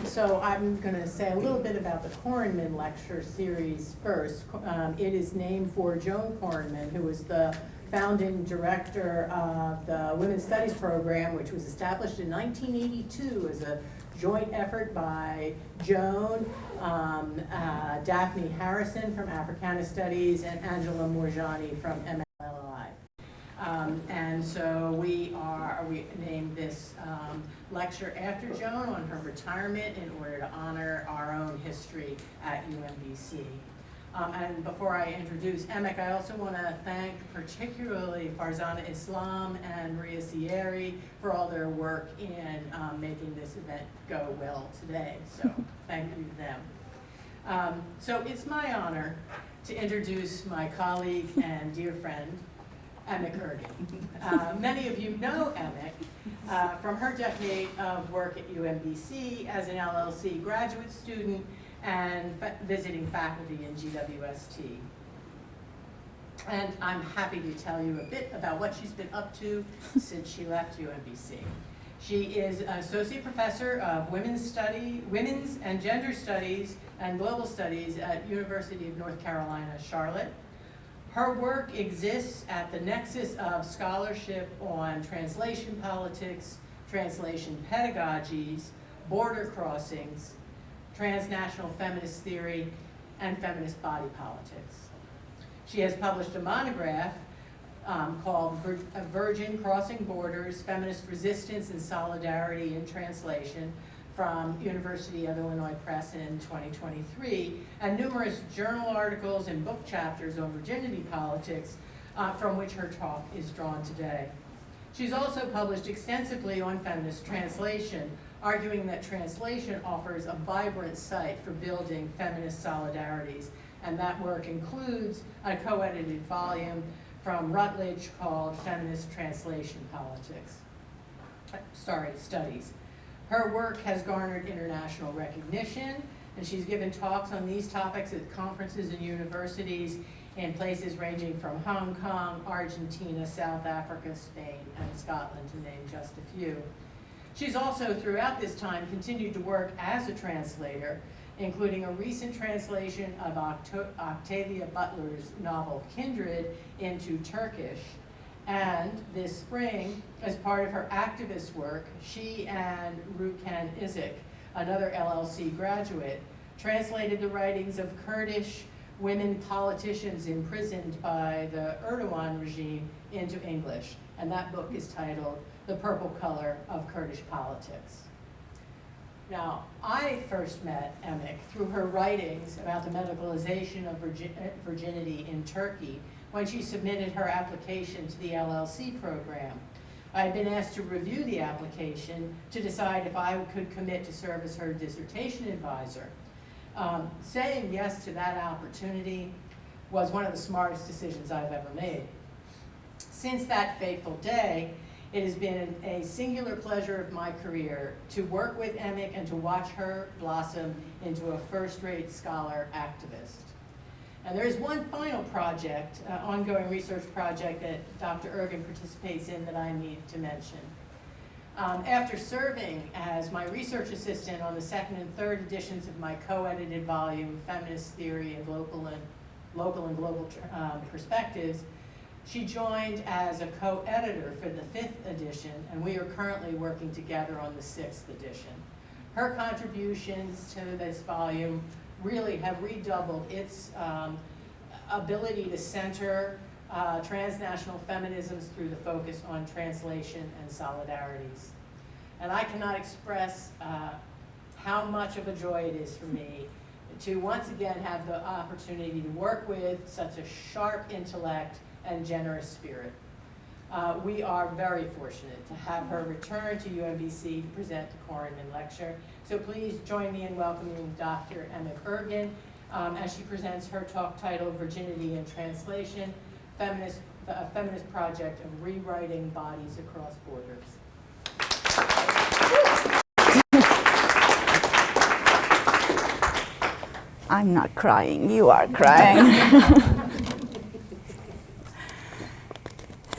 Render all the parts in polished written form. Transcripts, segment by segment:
So I'm going to say a little bit about the Korenman lecture series first. It is named for Joan Korenman, who was the founding director of the Women's Studies program, which was established in 1982 as a joint effort by Joan, Daphne Harrison from Africana Studies, and Angela Morjani from MLI. And so we named this lecture after Joan on her retirement in order to honor our own history at UMBC. And before I introduce Emek, I also want to thank particularly Farzana Islam and Maria Sierri for all their work in making this event go well today. So thank you to them. So it's my honor to introduce my colleague and dear friend, Emek Ergun. Many of you know Emek from her decade of work at UMBC as an LLC graduate student and visiting faculty in GWST. And I'm happy to tell you a bit about what she's been up to since she left UMBC. She is an associate professor of women's and gender studies and global studies at University of North Carolina, Charlotte. Her work exists at the nexus of scholarship on translation politics, translation pedagogies, border crossings, transnational feminist theory, and feminist body politics. She has published a monograph called Virgin Crossing Borders, Feminist Resistance and Solidarity in Translation from University of Illinois Press in 2023, and numerous journal articles and book chapters on virginity politics from which her talk is drawn today. She's also published extensively on feminist translation, arguing that translation offers a vibrant site for building feminist solidarities, and that work includes a co-edited volume from Routledge called Feminist Translation Studies. Her work has garnered international recognition, and she's given talks on these topics at conferences and universities in places ranging from Hong Kong, Argentina, South Africa, Spain, and Scotland, to name just a few. She's also, throughout this time, continued to work as a translator, including a recent translation of Octavia Butler's novel Kindred into Turkish. And this spring, as part of her activist work, she and Ruken Izik, another LLC graduate, translated the writings of Kurdish women politicians imprisoned by the Erdogan regime into English. And that book is titled The Purple Color of Kurdish Politics. Now, I first met Emek through her writings about the medicalization of virginity in Turkey when she submitted her application to the LLC program. I had been asked to review the application to decide if I could commit to serve as her dissertation advisor. Saying yes to that opportunity was one of the smartest decisions I've ever made. Since that fateful day, it has been a singular pleasure of my career to work with Emek and to watch her blossom into a first-rate scholar activist. And there is one final project, ongoing research project that Dr. Ergun participates in that I need to mention. After serving as my research assistant on the second and third editions of my co-edited volume, Feminist Theory and Local and Global Perspectives, she joined as a co-editor for the 5th edition, and we are currently working together on the 6th edition. Her contributions to this volume really have redoubled its ability to center transnational feminisms through the focus on translation and solidarities. And I cannot express how much of a joy it is for me to once again have the opportunity to work with such a sharp intellect and generous spirit. We are very fortunate to have her return to UMBC to present the Korenman Lecture. So please join me in welcoming Dr. Emek Ergun as she presents her talk titled Virginity in Translation, a feminist project of rewriting bodies across borders. I'm not crying, you are crying.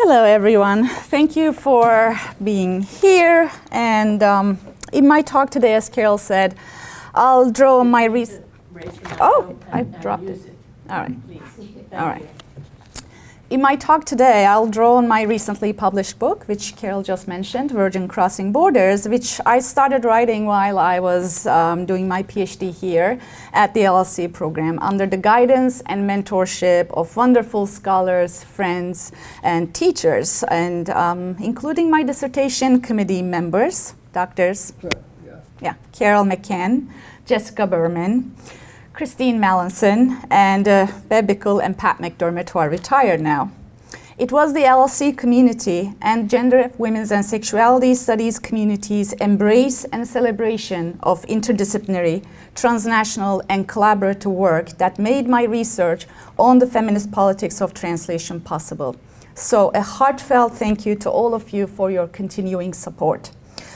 Hello everyone, thank you for being here, and In my talk today, as Carol said, I'll draw on my Raise the Oh, microphone I and dropped use it. All right. Please. All right. Thank you. In my talk today, I'll draw on my recently published book, which Carol just mentioned, Virgin Crossing Borders, which I started writing while I was doing my PhD here at the LLC program under the guidance and mentorship of wonderful scholars, friends, and teachers, and including my dissertation committee members, doctors, Carol McCann, Jessica Berman, Christine Mallinson, and Bev Bickle and Pat McDermott, who are retired now. It was the LLC community and gender, women's, and sexuality studies communities' embrace and celebration of interdisciplinary, transnational, and collaborative work that made my research on the feminist politics of translation possible. So a heartfelt thank you to all of you for your continuing support.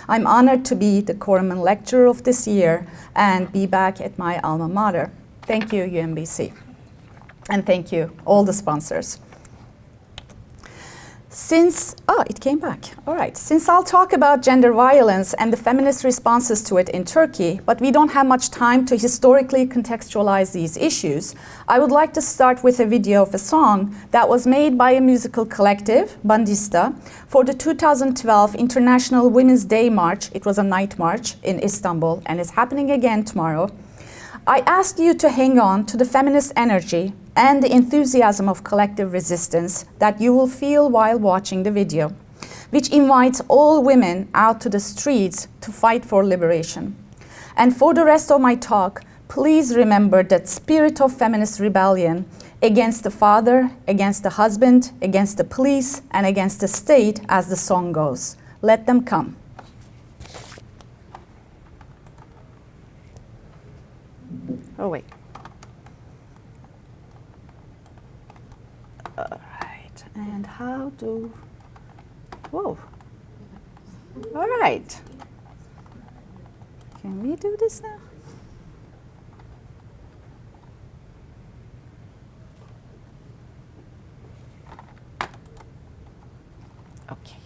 I'm honored to be the Korenman Lecturer of this year and be back at my alma mater. Thank you, UMBC. And thank you, all the sponsors. It came back. All right. Since I'll talk about gender violence and the feminist responses to it in Turkey, but we don't have much time to historically contextualize these issues, I would like to start with a video of a song that was made by a musical collective, Bandista, for the 2012 International Women's Day March. It was a night march in Istanbul and is happening again tomorrow. I ask you to hang on to the feminist energy and the enthusiasm of collective resistance that you will feel while watching the video, which invites all women out to the streets to fight for liberation. And for the rest of my talk, please remember that spirit of feminist rebellion against the father, against the husband, against the police, and against the state, as the song goes. Let them come. Oh, wait. All right, and how do, whoa. All right. Can we do this now? Okay.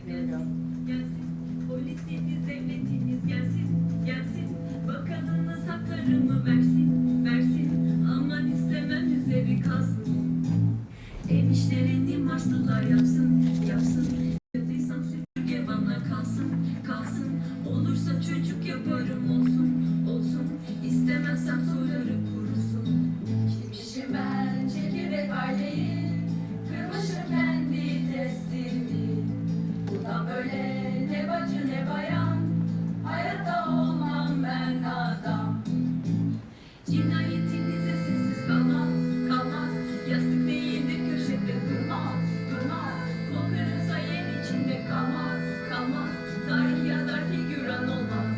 Here we go. Gelsin, polisiniz, devletiniz gelsin, gelsin. Bakanınız haklarımı versin, versin. Aman istemem üzeri kalsın. Ev işlerini Marslılar yapsın, yapsın. Yatıysam süpürge bana kalsın, kalsın. Olursa çocuk yaparım olsun, olsun. İstemezsem soyları kurusun. Kimmişim ben çekirdek aileyi, kırmışım kendi testimi. Bundan böyle ne bacı ne bayan, hayatta olmam ben adam. Cinayetinize sessiz kalmaz, kalmaz. Yastık değildir köşede durmaz, durmaz. Korkarsa yer içinde kalmaz, kalmaz. Tarih yazar figüran olmaz.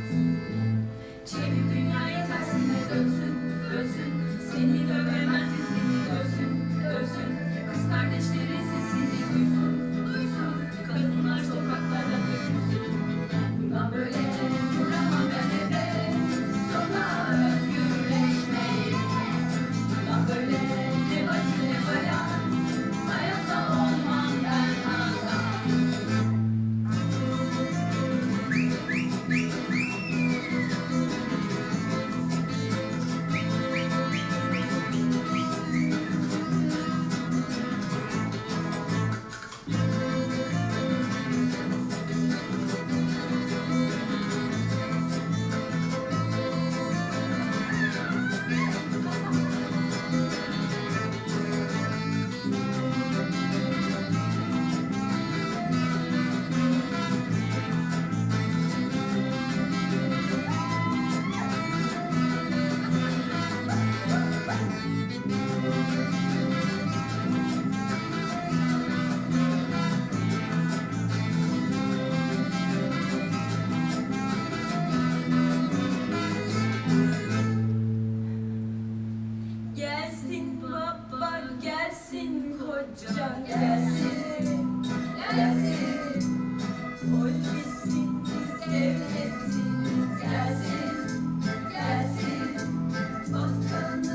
Çevir dünyayı tersine dönsün, dönsün. Seni dövemez izini dönsün, dönsün. Kız kardeşlerin sesini duysun, duysun. Kadınlar sokaklara dökülsün. Bundan böyle duramam ben evde, sokağa özgürleşmeyi. Bundan böyle ne bacı ne bayan, hayatta olmam ben adam. Gelsin baba, gelsin koca, gelsin, gelsin. Polisiniz, devletiniz gelsin, gelsin. Bakanınız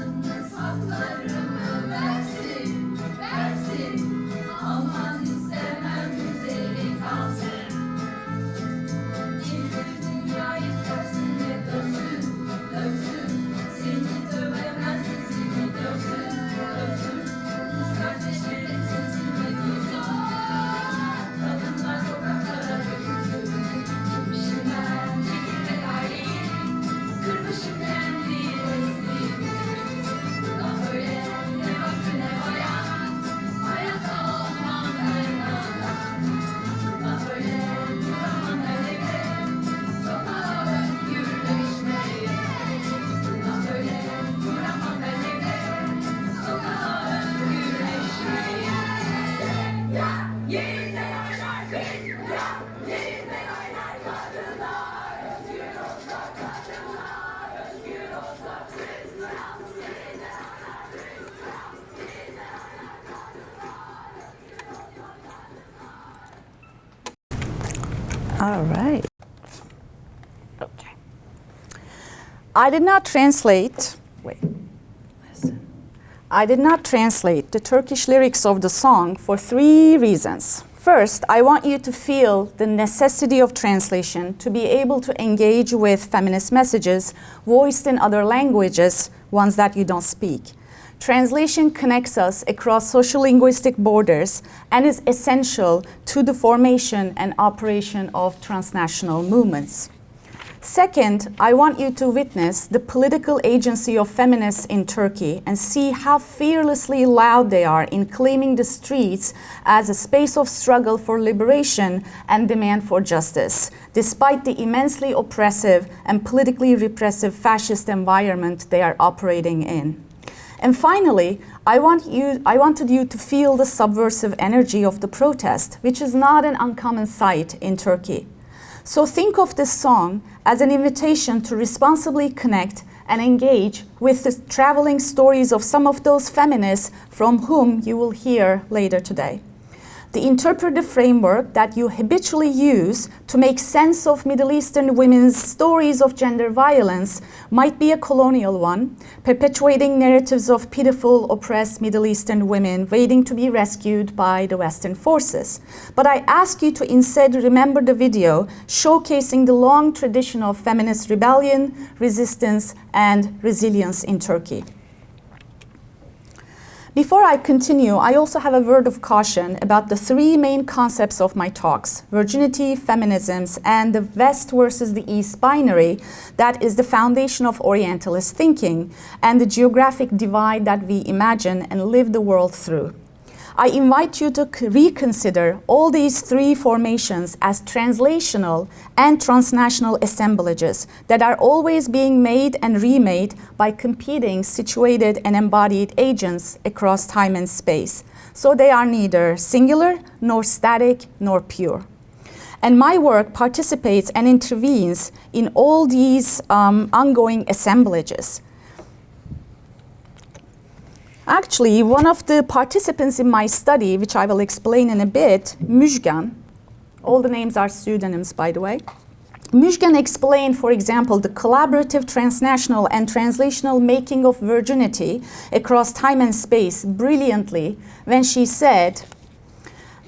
All right. Okay. I did not translate, I did not translate the Turkish lyrics of the song for 3 reasons. First, I want you to feel the necessity of translation to be able to engage with feminist messages voiced in other languages, ones that you don't speak. Translation connects us across social-linguistic borders and is essential to the formation and operation of transnational movements. Second, I want you to witness the political agency of feminists in Turkey and see how fearlessly loud they are in claiming the streets as a space of struggle for liberation and demand for justice, despite the immensely oppressive and politically repressive fascist environment they are operating in. And finally, I wanted you to feel the subversive energy of the protest, which is not an uncommon sight in Turkey. So think of this song as an invitation to responsibly connect and engage with the traveling stories of some of those feminists from whom you will hear later today. The interpretive framework that you habitually use to make sense of Middle Eastern women's stories of gender violence might be a colonial one, perpetuating narratives of pitiful, oppressed Middle Eastern women waiting to be rescued by the Western forces. But I ask you to instead remember the video showcasing the long tradition of feminist rebellion, resistance, and resilience in Turkey. Before I continue, I also have a word of caution about the 3 main concepts of my talks: virginity, feminisms, and the West versus the East binary that is the foundation of Orientalist thinking and the geographic divide that we imagine and live the world through. I invite you to reconsider all these 3 formations as translational and transnational assemblages that are always being made and remade by competing, situated, and embodied agents across time and space. So they are neither singular, nor static, nor pure. And my work participates and intervenes in all these ongoing assemblages. Actually, one of the participants in my study, which I will explain in a bit, Müjgan, all the names are pseudonyms, by the way. Müjgan explained, for example, the collaborative transnational and translational making of virginity across time and space brilliantly when she said,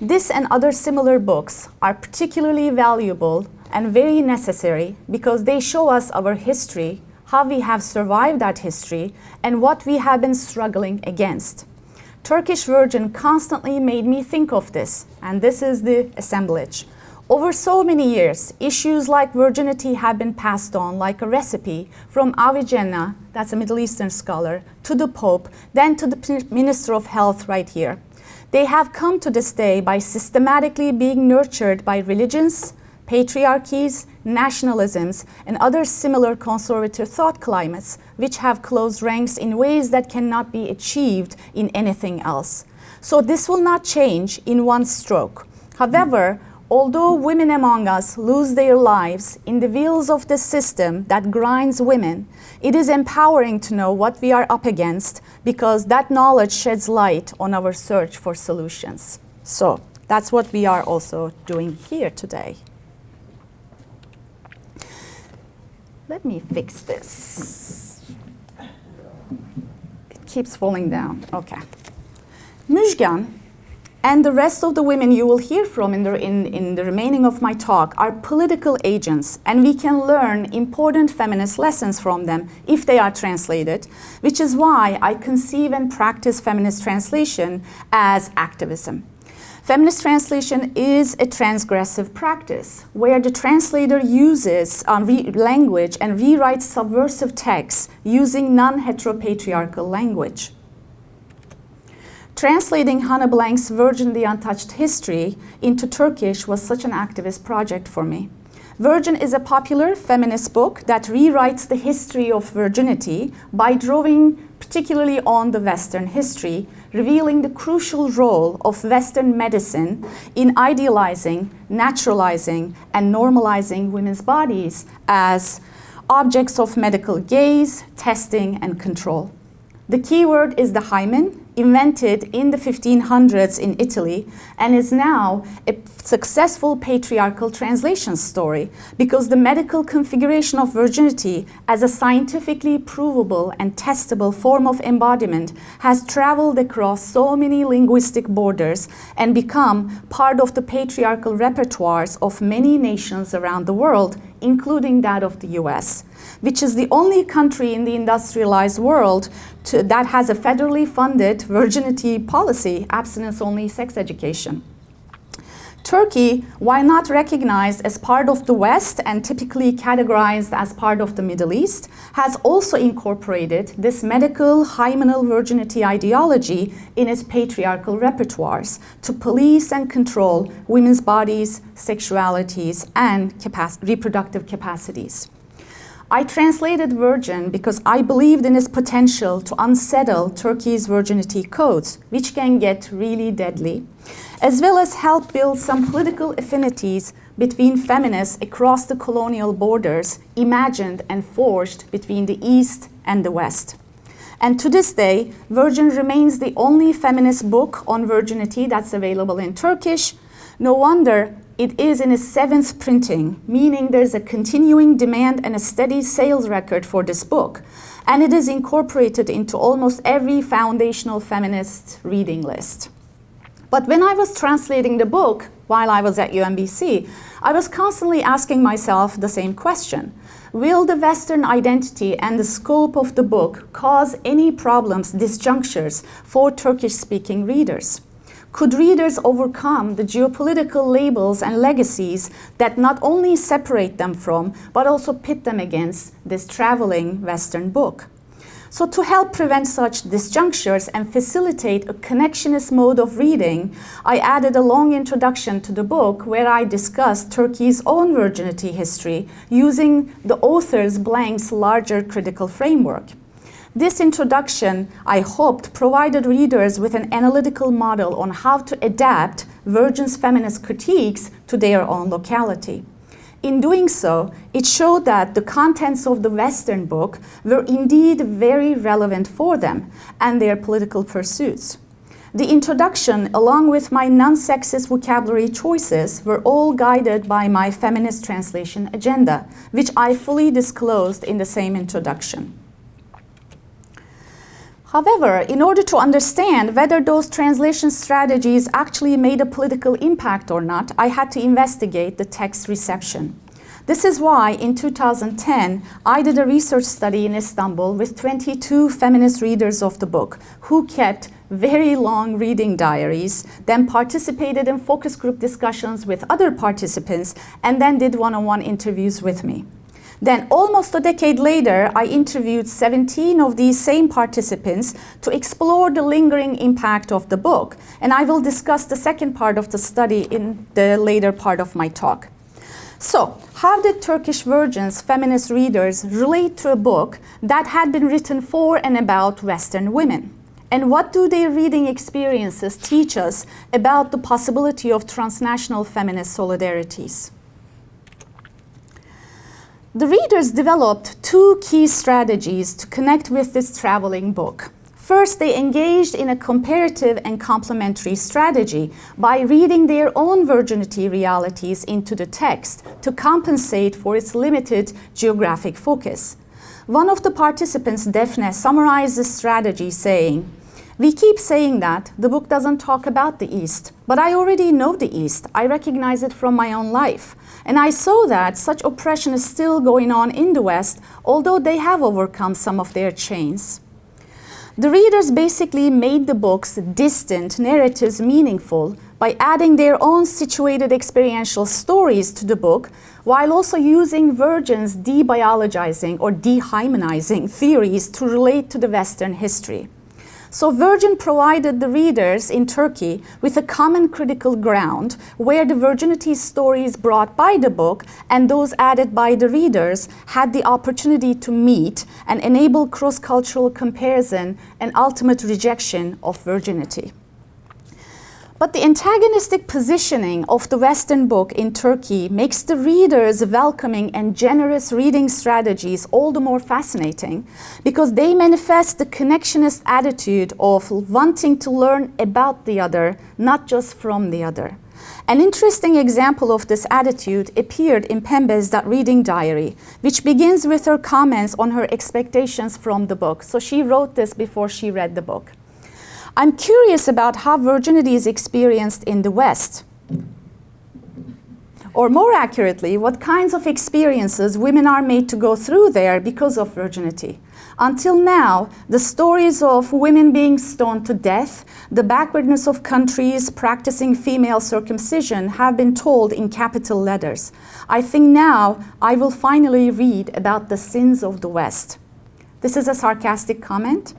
"This and other similar books are particularly valuable and very necessary because they show us our history, how we have survived that history, and what we have been struggling against. Turkish Virgin constantly made me think of this, and this is the assemblage. Over so many years, issues like virginity have been passed on like a recipe from Avicenna, that's a Middle Eastern scholar, to the Pope, then to the Minister of Health right here. They have come to this day by systematically being nurtured by religions, patriarchies, nationalisms, and other similar conservative thought climates, which have closed ranks in ways that cannot be achieved in anything else. So this will not change in one stroke. However, although women among us lose their lives in the wheels of the system that grinds women, it is empowering to know what we are up against because that knowledge sheds light on our search for solutions." So that's what we are also doing here today. Let me fix this. It keeps falling down. Okay. Müjgan and the rest of the women you will hear from in the remaining of my talk are political agents, and we can learn important feminist lessons from them if they are translated, which is why I conceive and practice feminist translation as activism. Feminist translation is a transgressive practice where the translator uses language and rewrites subversive texts using non-heteropatriarchal language. Translating Hanne Blank's Virginity, Untouched History into Turkish was such an activist project for me. Virgin is a popular feminist book that rewrites the history of virginity by drawing particularly on the Western history, revealing the crucial role of Western medicine in idealizing, naturalizing, and normalizing women's bodies as objects of medical gaze, testing, and control. The key word is the hymen, invented in the 1500s in Italy, and is now a successful patriarchal translation story because the medical configuration of virginity as a scientifically provable and testable form of embodiment has traveled across so many linguistic borders and become part of the patriarchal repertoires of many nations around the world, including that of the US, which is the only country in the industrialized world that has a federally funded virginity policy, abstinence-only sex education. Turkey, while not recognized as part of the West and typically categorized as part of the Middle East, has also incorporated this medical hymenal virginity ideology in its patriarchal repertoires to police and control women's bodies, sexualities, and reproductive capacities. I translated virgin because I believed in its potential to unsettle Turkey's virginity codes, which can get really deadly, as well as help build some political affinities between feminists across the colonial borders imagined and forged between the East and the West. And to this day, Virgin remains the only feminist book on virginity that's available in Turkish. No wonder it is in its 7th printing, meaning there's a continuing demand and a steady sales record for this book. And it is incorporated into almost every foundational feminist reading list. But when I was translating the book, while I was at UMBC, I was constantly asking myself the same question. Will the Western identity and the scope of the book cause any problems, disjunctures for Turkish-speaking readers? Could readers overcome the geopolitical labels and legacies that not only separate them from, but also pit them against this traveling Western book? So to help prevent such disjunctures and facilitate a connectionist mode of reading, I added a long introduction to the book where I discussed Turkey's own virginity history using the author's Blank's larger critical framework. This introduction, I hoped, provided readers with an analytical model on how to adapt Virgin's feminist critiques to their own locality. In doing so, it showed that the contents of the Western book were indeed very relevant for them and their political pursuits. The introduction, along with my non-sexist vocabulary choices, were all guided by my feminist translation agenda, which I fully disclosed in the same introduction. However, in order to understand whether those translation strategies actually made a political impact or not, I had to investigate the text reception. This is why in 2010, I did a research study in Istanbul with 22 feminist readers of the book who kept very long reading diaries, then participated in focus group discussions with other participants, and then did one-on-one interviews with me. Then, almost a decade later, I interviewed 17 of these same participants to explore the lingering impact of the book, and I will discuss the second part of the study in the later part of my talk. So, how did Turkish Virgin's feminist readers relate to a book that had been written for and about Western women? And what do their reading experiences teach us about the possibility of transnational feminist solidarities? The readers developed two key strategies to connect with this traveling book. First, they engaged in a comparative and complementary strategy by reading their own virginity realities into the text to compensate for its limited geographic focus. One of the participants, Daphne, summarized this strategy saying, "We keep saying that the book doesn't talk about the East, but I already know the East. I recognize it from my own life. And I saw that such oppression is still going on in the West, although they have overcome some of their chains." The readers basically made the book's distant narratives meaningful by adding their own situated experiential stories to the book, while also using Virgin's debiologizing or dehymenizing theories to relate to the Western history. So Virgin provided the readers in Turkey with a common critical ground where the virginity stories brought by the book and those added by the readers had the opportunity to meet and enable cross-cultural comparison and ultimate rejection of virginity. But the antagonistic positioning of the Western book in Turkey makes the reader's welcoming and generous reading strategies all the more fascinating because they manifest the connectionist attitude of wanting to learn about the other, not just from the other. An interesting example of this attitude appeared in Pembe's That Reading Diary, which begins with her comments on her expectations from the book. So she wrote this before she read the book. I'm curious about how virginity is experienced in the West. Or more accurately, what kinds of experiences women are made to go through there because of virginity. Until now, the stories of women being stoned to death, the backwardness of countries practicing female circumcision have been told in capital letters. I think now I will finally read about the sins of the West. This is a sarcastic comment,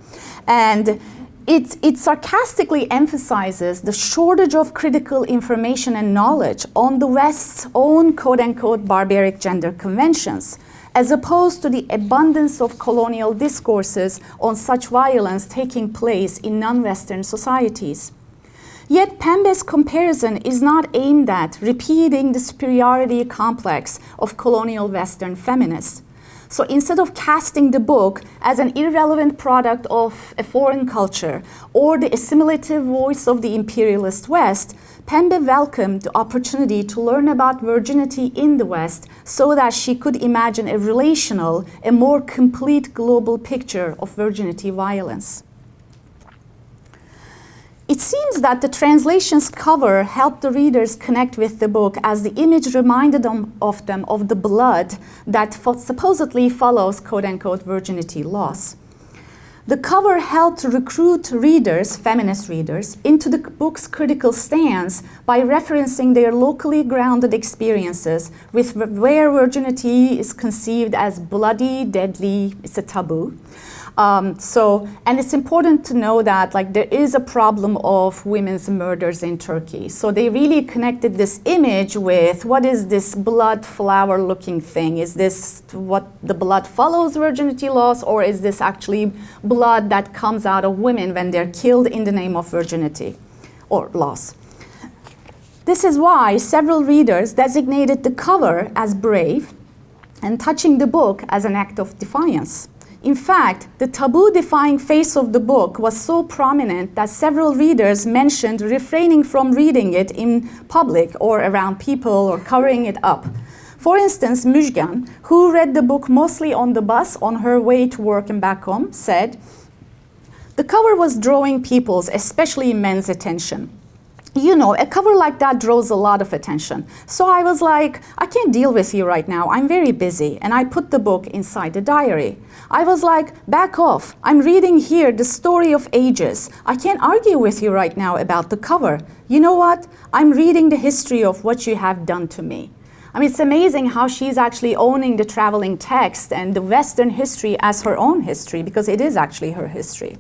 and it sarcastically emphasizes the shortage of critical information and knowledge on the West's own quote-unquote barbaric gender conventions, as opposed to the abundance of colonial discourses on such violence taking place in non-Western societies. Yet Pembe's comparison is not aimed at repeating the superiority complex of colonial Western feminists. So instead of casting the book as an irrelevant product of a foreign culture or the assimilative voice of the imperialist West, Pembe welcomed the opportunity to learn about virginity in the West so that she could imagine a relational, a more complete global picture of virginity violence. It seems that the translation's cover helped the readers connect with the book as the image reminded them of the blood that supposedly follows quote-unquote virginity loss. The cover helped recruit readers, feminist readers, into the book's critical stance by referencing their locally grounded experiences with where virginity is conceived as bloody, deadly, it's a taboo. And it's important to know that there is a problem of women's murders in Turkey. So they really connected this image with what is this blood flower looking thing? Is this what the blood follows virginity loss, or is this actually blood that comes out of women when they're killed in the name of virginity or loss? This is why several readers designated the cover as brave and touching the book as an act of defiance. In fact, the taboo-defying face of the book was so prominent that several readers mentioned refraining from reading it in public or around people or covering it up. For instance, Müjgan, who read the book mostly on the bus on her way to work and back home, said, "The cover was drawing people's, especially men's, attention. You know, a cover like that draws a lot of attention. So I was like, I can't deal with you right now. I'm very busy." And I put the book inside the diary. I was like, back off. I'm reading here the story of ages. I can't argue with you right now about the cover. You know what? I'm reading the history of what you have done to me. I mean, it's amazing how she's actually owning the traveling text and the Western history as her own history, because it is actually her history.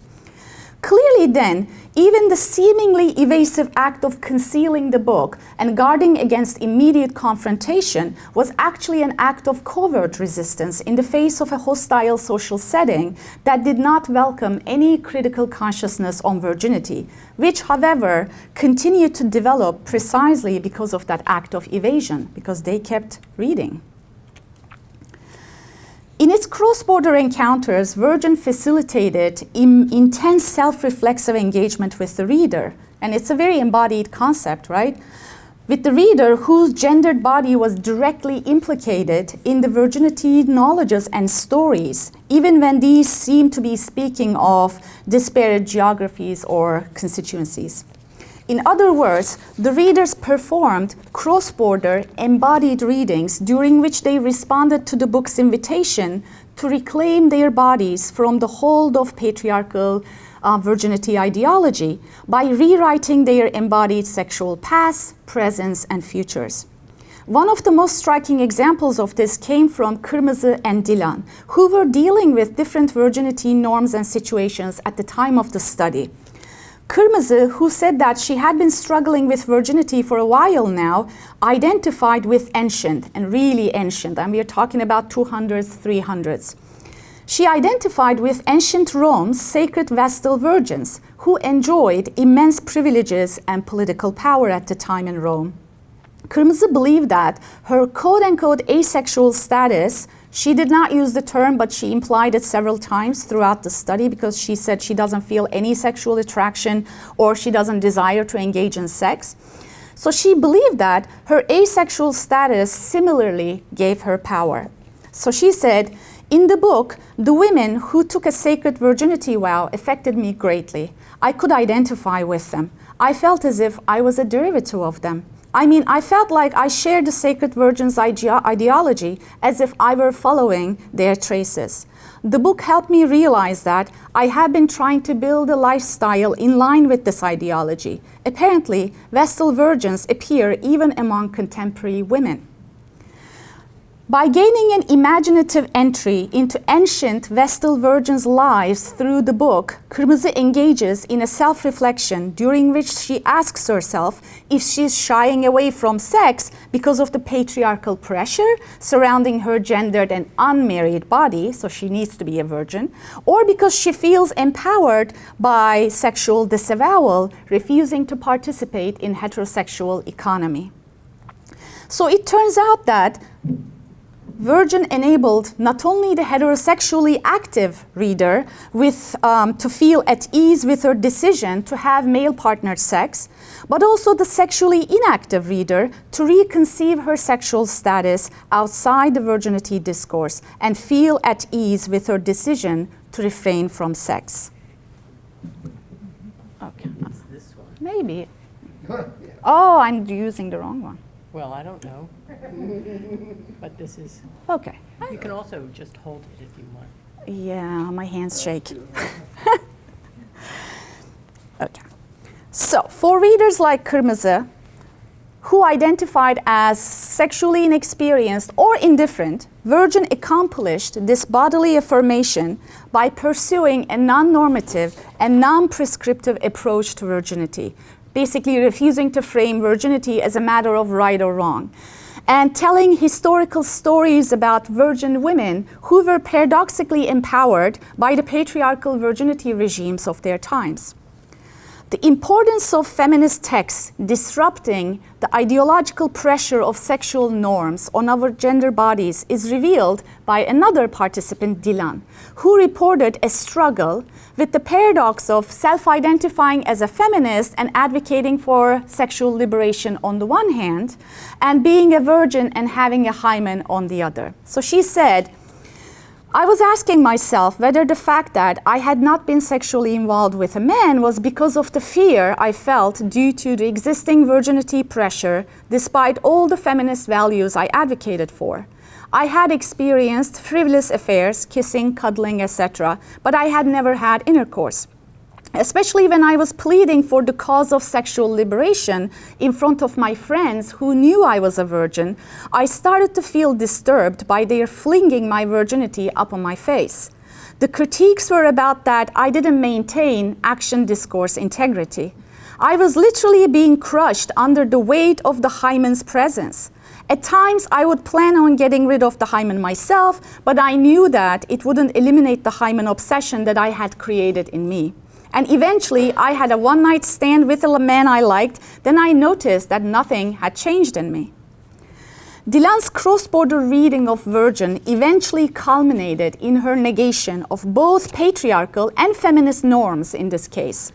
Clearly then, even the seemingly evasive act of concealing the book and guarding against immediate confrontation was actually an act of covert resistance in the face of a hostile social setting that did not welcome any critical consciousness on virginity, which, however, continued to develop precisely because of that act of evasion, because they kept reading. In its cross-border encounters, Virgin facilitated intense self-reflexive engagement with the reader. And it's a very embodied concept, right? With the reader whose gendered body was directly implicated in the virginity knowledges and stories, even when these seem to be speaking of disparate geographies or constituencies. In other words, the readers performed cross-border embodied readings during which they responded to the book's invitation to reclaim their bodies from the hold of patriarchal virginity ideology by rewriting their embodied sexual past, presence, and futures. One of the most striking examples of this came from Kırmızı and Dilan, who were dealing with different virginity norms and situations at the time of the study. Kırmızı, who said that she had been struggling with virginity for a while now, identified with ancient, and really ancient, and we are talking about 200s, 300s. She identified with ancient Rome's sacred Vestal virgins who enjoyed immense privileges and political power at the time in Rome. Kırmızı believed that her quote-unquote asexual status, she did not use the term, but she implied it several times throughout the study because she said she doesn't feel any sexual attraction or she doesn't desire to engage in sex. So she believed that her asexual status similarly gave her power. So she said, in the book, the women who took a sacred virginity vow affected me greatly. I could identify with them. I felt as if I was a derivative of them. I mean, I felt like I shared the sacred virgin's ideology as if I were following their traces. The book helped me realize that I have been trying to build a lifestyle in line with this ideology. Apparently, Vestal virgins appear even among contemporary women. By gaining an imaginative entry into ancient Vestal virgins' lives through the book, Kırmızı engages in a self-reflection during which she asks herself if she's shying away from sex because of the patriarchal pressure surrounding her gendered and unmarried body, so she needs to be a virgin, or because she feels empowered by sexual disavowal, refusing to participate in heterosexual economy. So it turns out that Virgin enabled not only the heterosexually active reader to feel at ease with her decision to have male-partnered sex, but also the sexually inactive reader to reconceive her sexual status outside the virginity discourse and feel at ease with her decision to refrain from sex. Okay. It's this one. Maybe. Oh, I'm using the wrong one. Well, I don't know. But this is, Okay. you can also just hold it if you want. Yeah, my hands shake. Okay. So, for readers like Kırmızı, who identified as sexually inexperienced or indifferent, Virgin accomplished this bodily affirmation by pursuing a non-normative and non-prescriptive approach to virginity, basically refusing to frame virginity as a matter of right or wrong, and telling historical stories about virgin women who were paradoxically empowered by the patriarchal virginity regimes of their times. The importance of feminist texts disrupting the ideological pressure of sexual norms on our gender bodies is revealed by another participant, Dilan, who reported a struggle with the paradox of self-identifying as a feminist and advocating for sexual liberation on the one hand, and being a virgin and having a hymen on the other. So she said, I was asking myself whether the fact that I had not been sexually involved with a man was because of the fear I felt due to the existing virginity pressure, despite all the feminist values I advocated for. I had experienced frivolous affairs, kissing, cuddling, etc., but I had never had intercourse. Especially when I was pleading for the cause of sexual liberation in front of my friends who knew I was a virgin, I started to feel disturbed by their flinging my virginity up on my face. The critiques were about that I didn't maintain action discourse integrity. I was literally being crushed under the weight of the hymen's presence. At times, I would plan on getting rid of the hymen myself, but I knew that it wouldn't eliminate the hymen obsession that I had created in me. And eventually, I had a one-night stand with a man I liked. Then I noticed that nothing had changed in me. Dilan's cross-border reading of Virgin eventually culminated in her negation of both patriarchal and feminist norms in this case.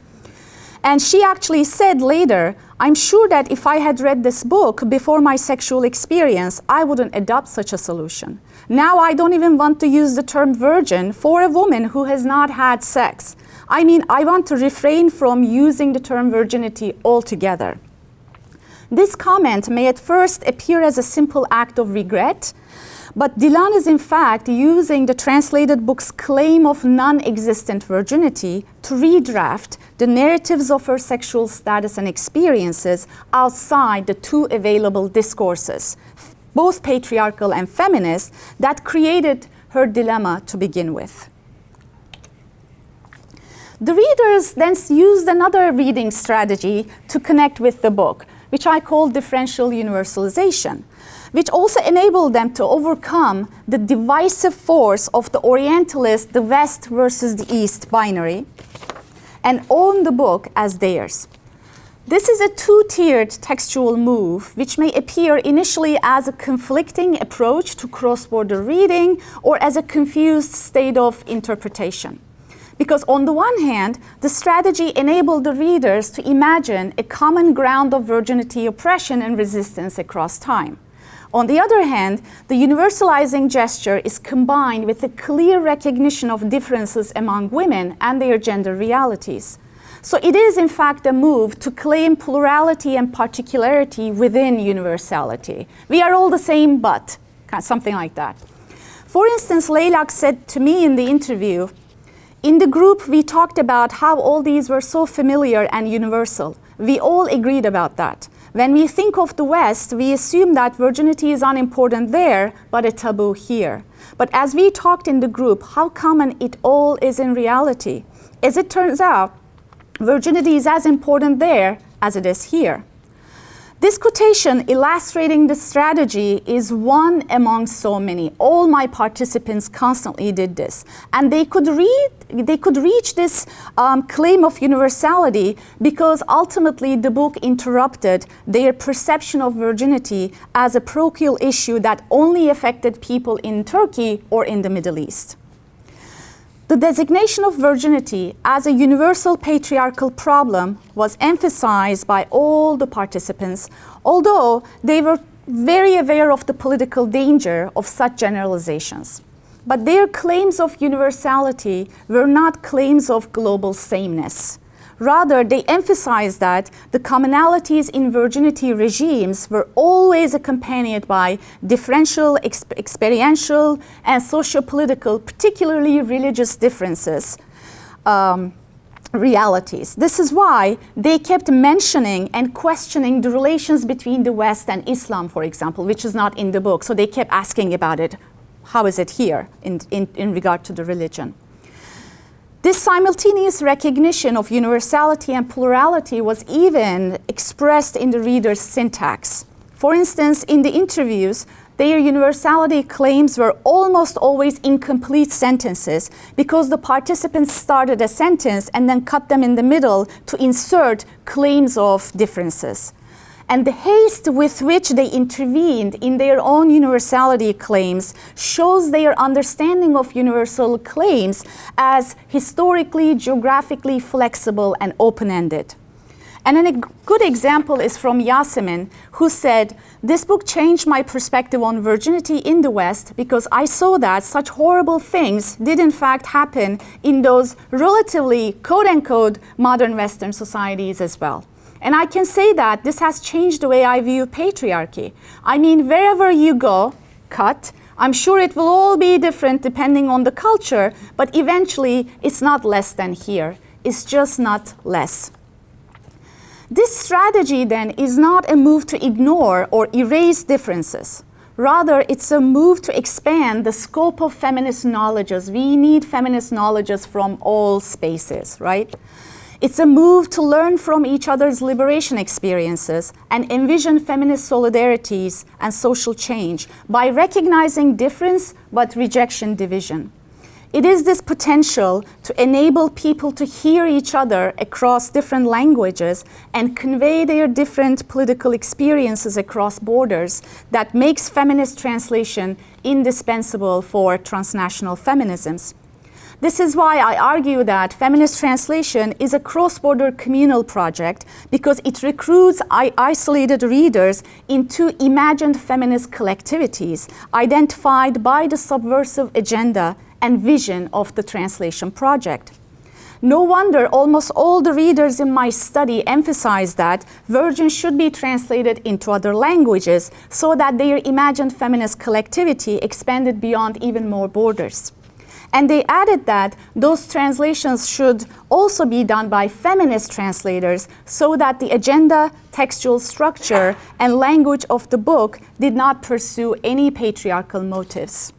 And she actually said later, I'm sure that if I had read this book before my sexual experience, I wouldn't adopt such a solution. Now I don't even want to use the term virgin for a woman who has not had sex. I mean, I want to refrain from using the term virginity altogether. This comment may at first appear as a simple act of regret, but Dilan is in fact using the translated book's claim of non-existent virginity to redraft the narratives of her sexual status and experiences outside the two available discourses, both patriarchal and feminist, that created her dilemma to begin with. The readers then used another reading strategy to connect with the book, which I call differential universalization. which also enabled them to overcome the divisive force of the Orientalist, the West versus the East binary, and own the book as theirs. This is a two-tiered textual move, which may appear initially as a conflicting approach to cross-border reading or as a confused state of interpretation. Because on the one hand, the strategy enabled the readers to imagine a common ground of virginity oppression and resistance across time. On the other hand, the universalizing gesture is combined with a clear recognition of differences among women and their gender realities. So it is in fact a move to claim plurality and particularity within universality. We are all the same, but something like that. For instance, Leylak said to me in the interview, in the group we talked about how all these were so familiar and universal. We all agreed about that. When we think of the West, we assume that virginity is unimportant there, but a taboo here. But as we talked in the group, how common it all is in reality. As it turns out, virginity is as important there as it is here. This quotation illustrating the strategy is one among so many. All my participants constantly did this. And they could reach this claim of universality because ultimately the book interrupted their perception of virginity as a parochial issue that only affected people in Turkey or in the Middle East. The designation of virginity as a universal patriarchal problem was emphasized by all the participants, although they were very aware of the political danger of such generalizations. But their claims of universality were not claims of global sameness. Rather, they emphasized that the commonalities in virginity regimes were always accompanied by differential, experiential, and socio-political, particularly religious differences, realities. This is why they kept mentioning and questioning the relations between the West and Islam, for example, which is not in the book. So they kept asking about it. How is it here in regard to the religion? This simultaneous recognition of universality and plurality was even expressed in the reader's syntax. For instance, in the interviews, their universality claims were almost always incomplete sentences because the participants started a sentence and then cut them in the middle to insert claims of differences. And the haste with which they intervened in their own universality claims shows their understanding of universal claims as historically, geographically flexible and open-ended. And a good example is from Yasemin, who said, "This book changed my perspective on virginity in the West because I saw that such horrible things did in fact happen in those relatively, quote-unquote, modern Western societies as well." And I can say that this has changed the way I view patriarchy. I mean, wherever you go, cut, I'm sure it will all be different depending on the culture, but eventually it's not less than here. It's just not less. This strategy then is not a move to ignore or erase differences. Rather, it's a move to expand the scope of feminist knowledges. We need feminist knowledges from all spaces, right? It's a move to learn from each other's liberation experiences and envision feminist solidarities and social change by recognizing difference but rejection division. It is this potential to enable people to hear each other across different languages and convey their different political experiences across borders that makes feminist translation indispensable for transnational feminisms. This is why I argue that feminist translation is a cross-border communal project because it recruits isolated readers into imagined feminist collectivities identified by the subversive agenda and vision of the translation project. No wonder almost all the readers in my study emphasize that Virgin should be translated into other languages so that their imagined feminist collectivity expanded beyond even more borders. And they added that those translations should also be done by feminist translators so that the agenda, textual structure, and language of the book did not pursue any patriarchal motives.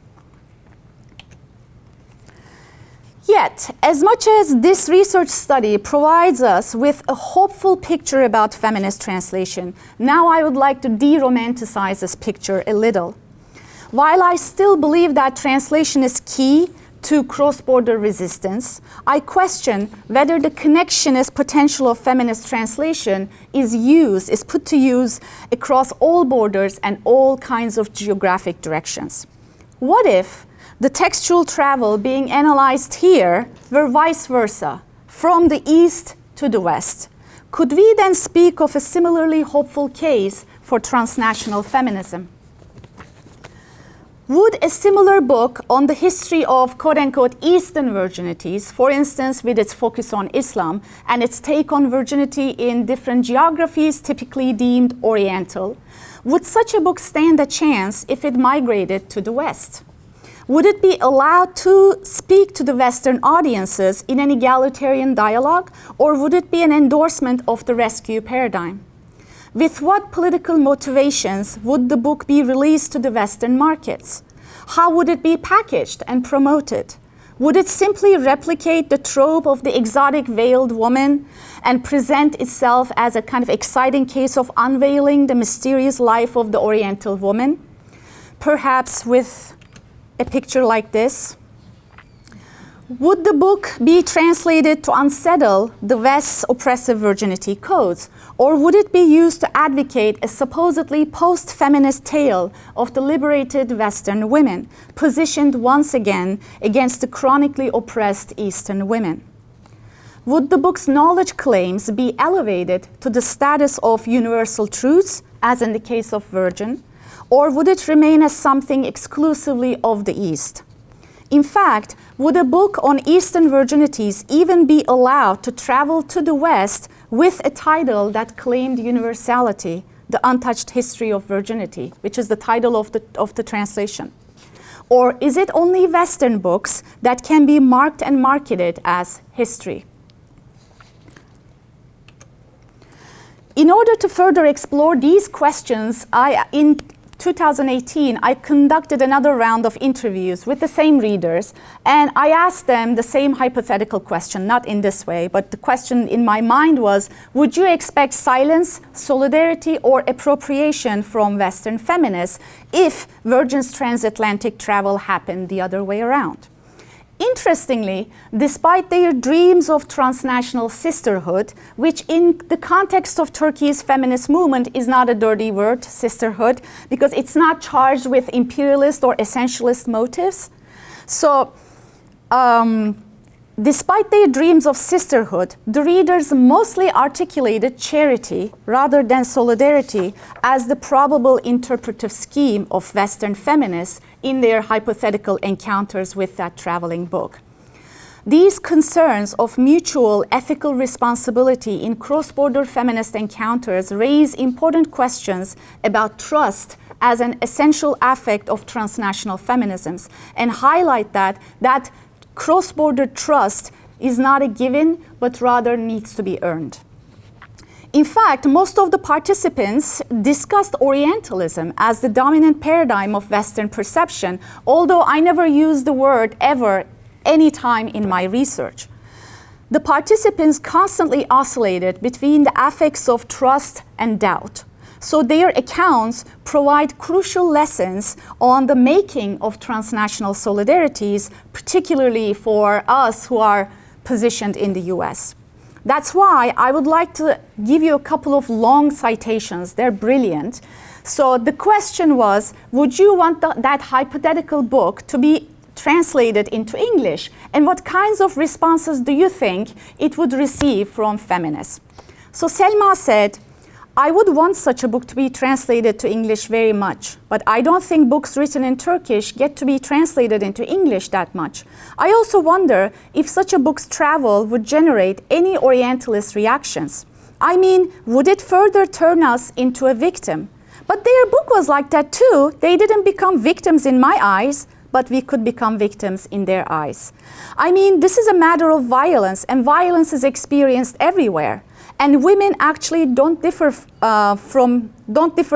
Yet, as much as this research study provides us with a hopeful picture about feminist translation, now I would like to de-romanticize this picture a little. While I still believe that translation is key to cross-border resistance, I question whether the connectionist potential of feminist translation is put to use across all borders and all kinds of geographic directions. What if the textual travel being analyzed here were vice versa, from the east to the west? Could we then speak of a similarly hopeful case for transnational feminism? Would a similar book on the history of quote-unquote Eastern virginities, for instance with its focus on Islam and its take on virginity in different geographies typically deemed Oriental, would such a book stand a chance if it migrated to the West? Would it be allowed to speak to the Western audiences in an egalitarian dialogue, or would it be an endorsement of the rescue paradigm? With what political motivations would the book be released to the Western markets? How would it be packaged and promoted? Would it simply replicate the trope of the exotic veiled woman and present itself as a kind of exciting case of unveiling the mysterious life of the Oriental woman? Perhaps with a picture like this. Would the book be translated to unsettle the West's oppressive virginity codes? Or would it be used to advocate a supposedly post-feminist tale of the liberated Western women, positioned once again against the chronically oppressed Eastern women? Would the book's knowledge claims be elevated to the status of universal truths, as in the case of Virgin? Or would it remain as something exclusively of the East? In fact, would a book on Eastern virginities even be allowed to travel to the West with a title that claimed universality, The Untouched History of Virginity, which is the title of the translation? Or is it only Western books that can be marked and marketed as history? In order to further explore these questions, in 2018, I conducted another round of interviews with the same readers, and I asked them the same hypothetical question, not in this way, but the question in my mind was, would you expect silence, solidarity, or appropriation from Western feminists if Virgin's transatlantic travel happened the other way around? Interestingly, despite their dreams of transnational sisterhood, which in the context of Turkey's feminist movement is not a dirty word, sisterhood, because it's not charged with imperialist or essentialist motives. So, despite their dreams of sisterhood, the readers mostly articulated charity rather than solidarity as the probable interpretive scheme of Western feminists in their hypothetical encounters with that traveling book. These concerns of mutual ethical responsibility in cross-border feminist encounters raise important questions about trust as an essential aspect of transnational feminisms and highlight that cross-border trust is not a given, but rather needs to be earned. In fact, most of the participants discussed Orientalism as the dominant paradigm of Western perception, although I never used the word ever any time in my research. The participants constantly oscillated between the affects of trust and doubt. So their accounts provide crucial lessons on the making of transnational solidarities, particularly for us who are positioned in the US. That's why I would like to give you a couple of long citations. They're brilliant. So the question was, would you want that hypothetical book to be translated into English? And what kinds of responses do you think it would receive from feminists? So Selma said, I would want such a book to be translated to English very much, but I don't think books written in Turkish get to be translated into English that much. I also wonder if such a book's travel would generate any Orientalist reactions. I mean, would it further turn us into a victim? But their book was like that too. They didn't become victims in my eyes, but we could become victims in their eyes. I mean, this is a matter of violence, and violence is experienced everywhere. And women actually don't differ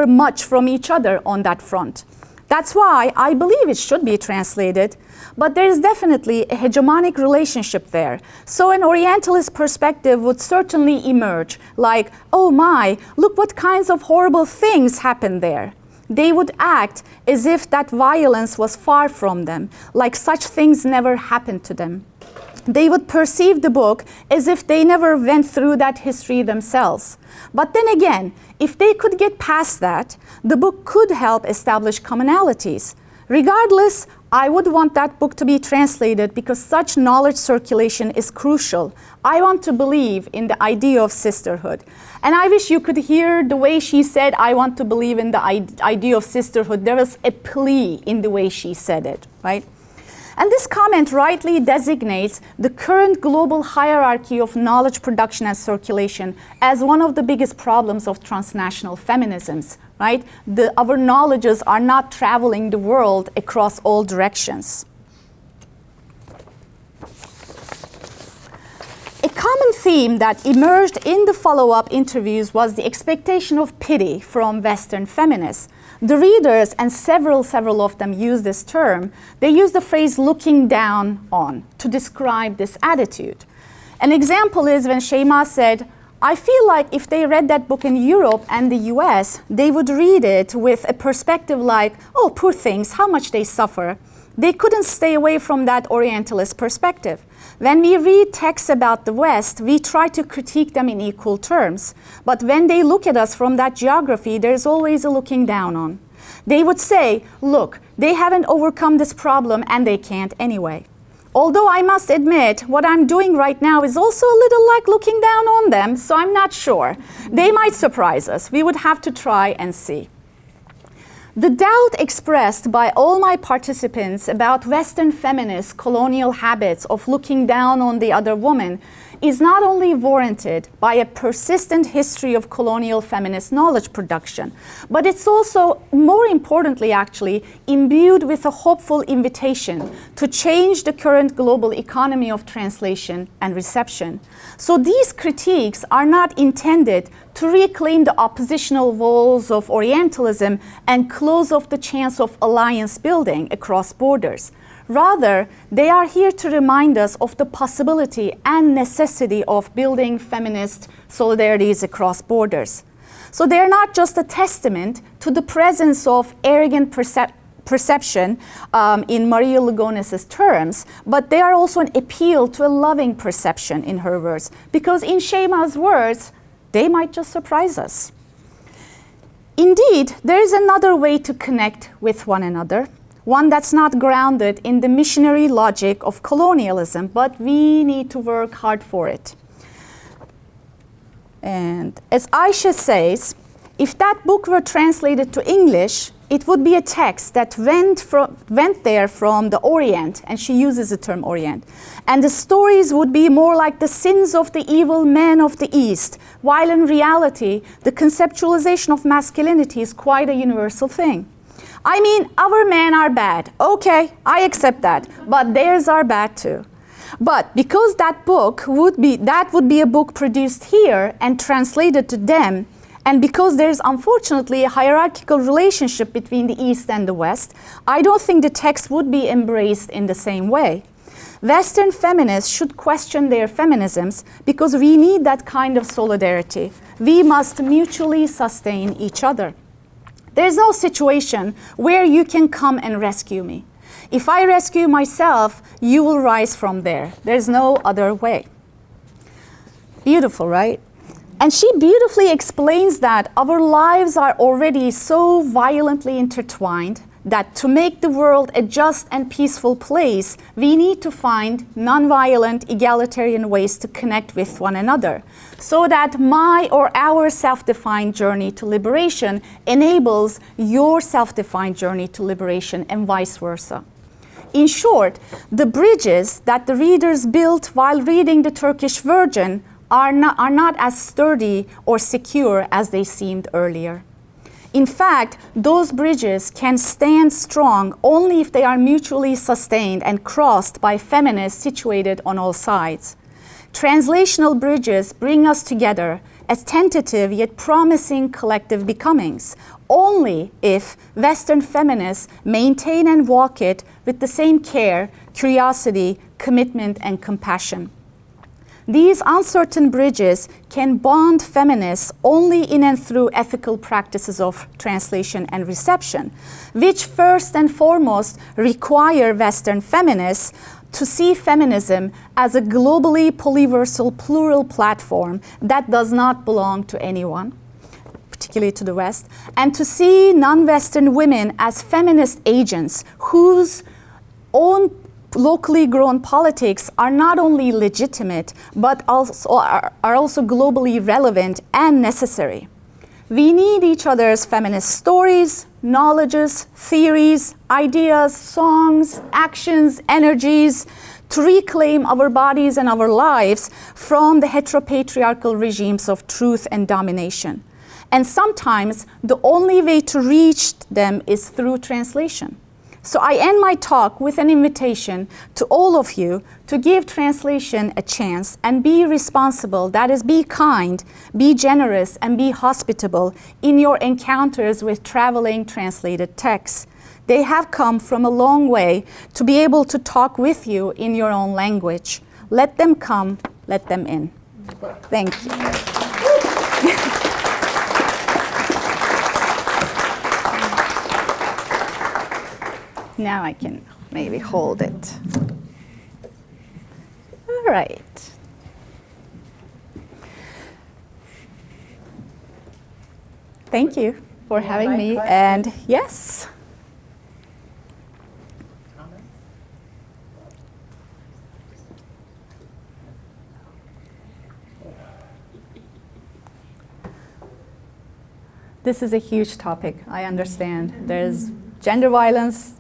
much from each other on that front. That's why I believe it should be translated, but there is definitely a hegemonic relationship there. So an Orientalist perspective would certainly emerge, like, oh my, look what kinds of horrible things happened there. They would act as if that violence was far from them, like such things never happened to them. They would perceive the book as if they never went through that history themselves. But then again, if they could get past that, the book could help establish commonalities. Regardless, I would want that book to be translated because such knowledge circulation is crucial. I want to believe in the idea of sisterhood. And I wish you could hear the way she said, I want to believe in the idea of sisterhood. There was a plea in the way she said it, right? And this comment rightly designates the current global hierarchy of knowledge production and circulation as one of the biggest problems of transnational feminisms, right? Our knowledges are not traveling the world across all directions. A common theme that emerged in the follow-up interviews was the expectation of pity from Western feminists. The readers, and several of them use this term, they use the phrase looking down on to describe this attitude. An example is when Şeyma said, I feel like if they read that book in Europe and the US, they would read it with a perspective like, oh, poor things, how much they suffer. They couldn't stay away from that Orientalist perspective. When we read texts about the West, we try to critique them in equal terms. But when they look at us from that geography, there's always a looking down on. They would say, look, they haven't overcome this problem and they can't anyway. Although I must admit, what I'm doing right now is also a little like looking down on them, so I'm not sure. They might surprise us. We would have to try and see. The doubt expressed by all my participants about Western feminists' colonial habits of looking down on the other woman is not only warranted by a persistent history of colonial feminist knowledge production, but it's also, more importantly actually, imbued with a hopeful invitation to change the current global economy of translation and reception. So these critiques are not intended to reclaim the oppositional walls of Orientalism and close off the chance of alliance building across borders. Rather, they are here to remind us of the possibility and necessity of building feminist solidarities across borders. So they're not just a testament to the presence of arrogant perception in Maria Lugones's terms, but they are also an appeal to a loving perception in her words, because in Şeyma's words, they might just surprise us. Indeed, there is another way to connect with one another, one that's not grounded in the missionary logic of colonialism, but we need to work hard for it. And as Aisha says, if that book were translated to English, it would be a text that went there from the Orient, and she uses the term Orient. And the stories would be more like the sins of the evil men of the East, while in reality, the conceptualization of masculinity is quite a universal thing. I mean, our men are bad. Okay, I accept that, but theirs are bad too. But because that would be a book produced here and translated to them, and because there's unfortunately a hierarchical relationship between the East and the West, I don't think the text would be embraced in the same way. Western feminists should question their feminisms because we need that kind of solidarity. We must mutually sustain each other. There's no situation where you can come and rescue me. If I rescue myself, you will rise from there. There's no other way. Beautiful, right? And she beautifully explains that our lives are already so violently intertwined that to make the world a just and peaceful place, we need to find nonviolent, egalitarian ways to connect with one another, so that my or our self-defined journey to liberation enables your self-defined journey to liberation, and vice versa. In short, the bridges that the readers built while reading the Turkish Virgin are not as sturdy or secure as they seemed earlier. In fact, those bridges can stand strong only if they are mutually sustained and crossed by feminists situated on all sides. Translational bridges bring us together as tentative yet promising collective becomings, only if Western feminists maintain and walk it with the same care, curiosity, commitment, and compassion. These uncertain bridges can bond feminists only in and through ethical practices of translation and reception, which first and foremost require Western feminists to see feminism as a globally polyversal plural platform that does not belong to anyone, particularly to the West, and to see non-Western women as feminist agents whose own locally grown politics are not only legitimate, but are also globally relevant and necessary. We need each other's feminist stories, knowledges, theories, ideas, songs, actions, energies to reclaim our bodies and our lives from the heteropatriarchal regimes of truth and domination. And sometimes the only way to reach them is through translation. So I end my talk with an invitation to all of you to give translation a chance and be responsible, that is, be kind, be generous, and be hospitable in your encounters with traveling translated texts. They have come from a long way to be able to talk with you in your own language. Let them come, let them in. Thank you. Now I can maybe hold it. All right. Thank you for having me. And yes. This is a huge topic, I understand. There's gender violence,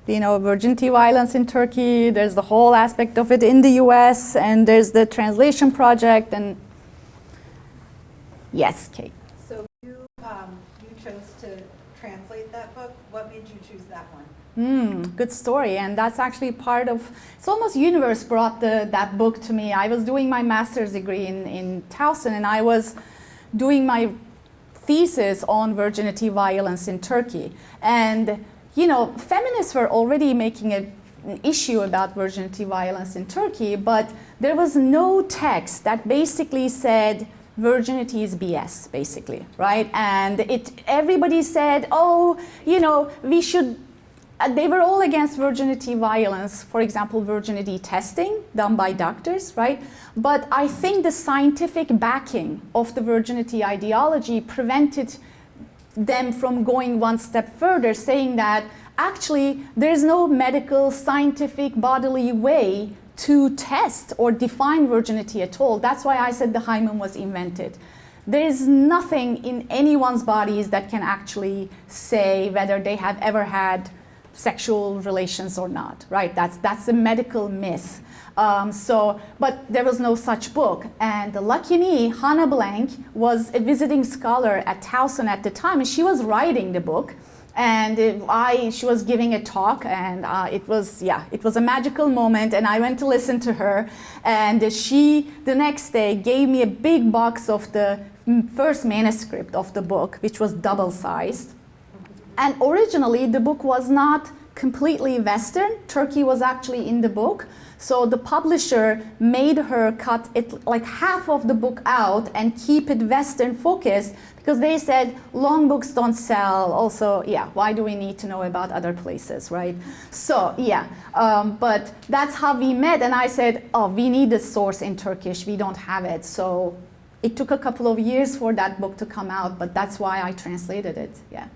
virginity violence in Turkey, there's the whole aspect of it in the US, and there's the translation project, and yes, Kate. So you chose to translate that book. What made you choose that one? Good story, and that's actually part of, it's almost universe brought that book to me. I was doing my master's degree in Towson, and I was doing my thesis on virginity violence in Turkey. And feminists were already making an issue about virginity violence in Turkey, but there was no text that basically said virginity is BS, basically, right? And everybody said, we should, they were all against virginity violence, for example, virginity testing done by doctors, right? But I think the scientific backing of the virginity ideology prevented them from going one step further, saying that actually there's no medical, scientific, bodily way to test or define virginity at all. That's why I said the hymen was invented. There is nothing in anyone's bodies that can actually say whether they have ever had sexual relations or not, right? That's a medical myth. But there was no such book. And lucky me, Hanne Blank was a visiting scholar at Towson at the time, and she was writing the book. And she was giving a talk, and it was a magical moment, and I went to listen to her. And she, the next day, gave me a big box of the first manuscript of the book, which was double-sized. And originally, the book was not completely Western. Turkey was actually in the book. So the publisher made her cut it like half of the book out and keep it Western focused, because they said long books don't sell. Also, why do we need to know about other places, right? So but that's how we met. And I said, we need a source in Turkish. We don't have it. So it took a couple of years for that book to come out, but that's why I translated it. Yeah.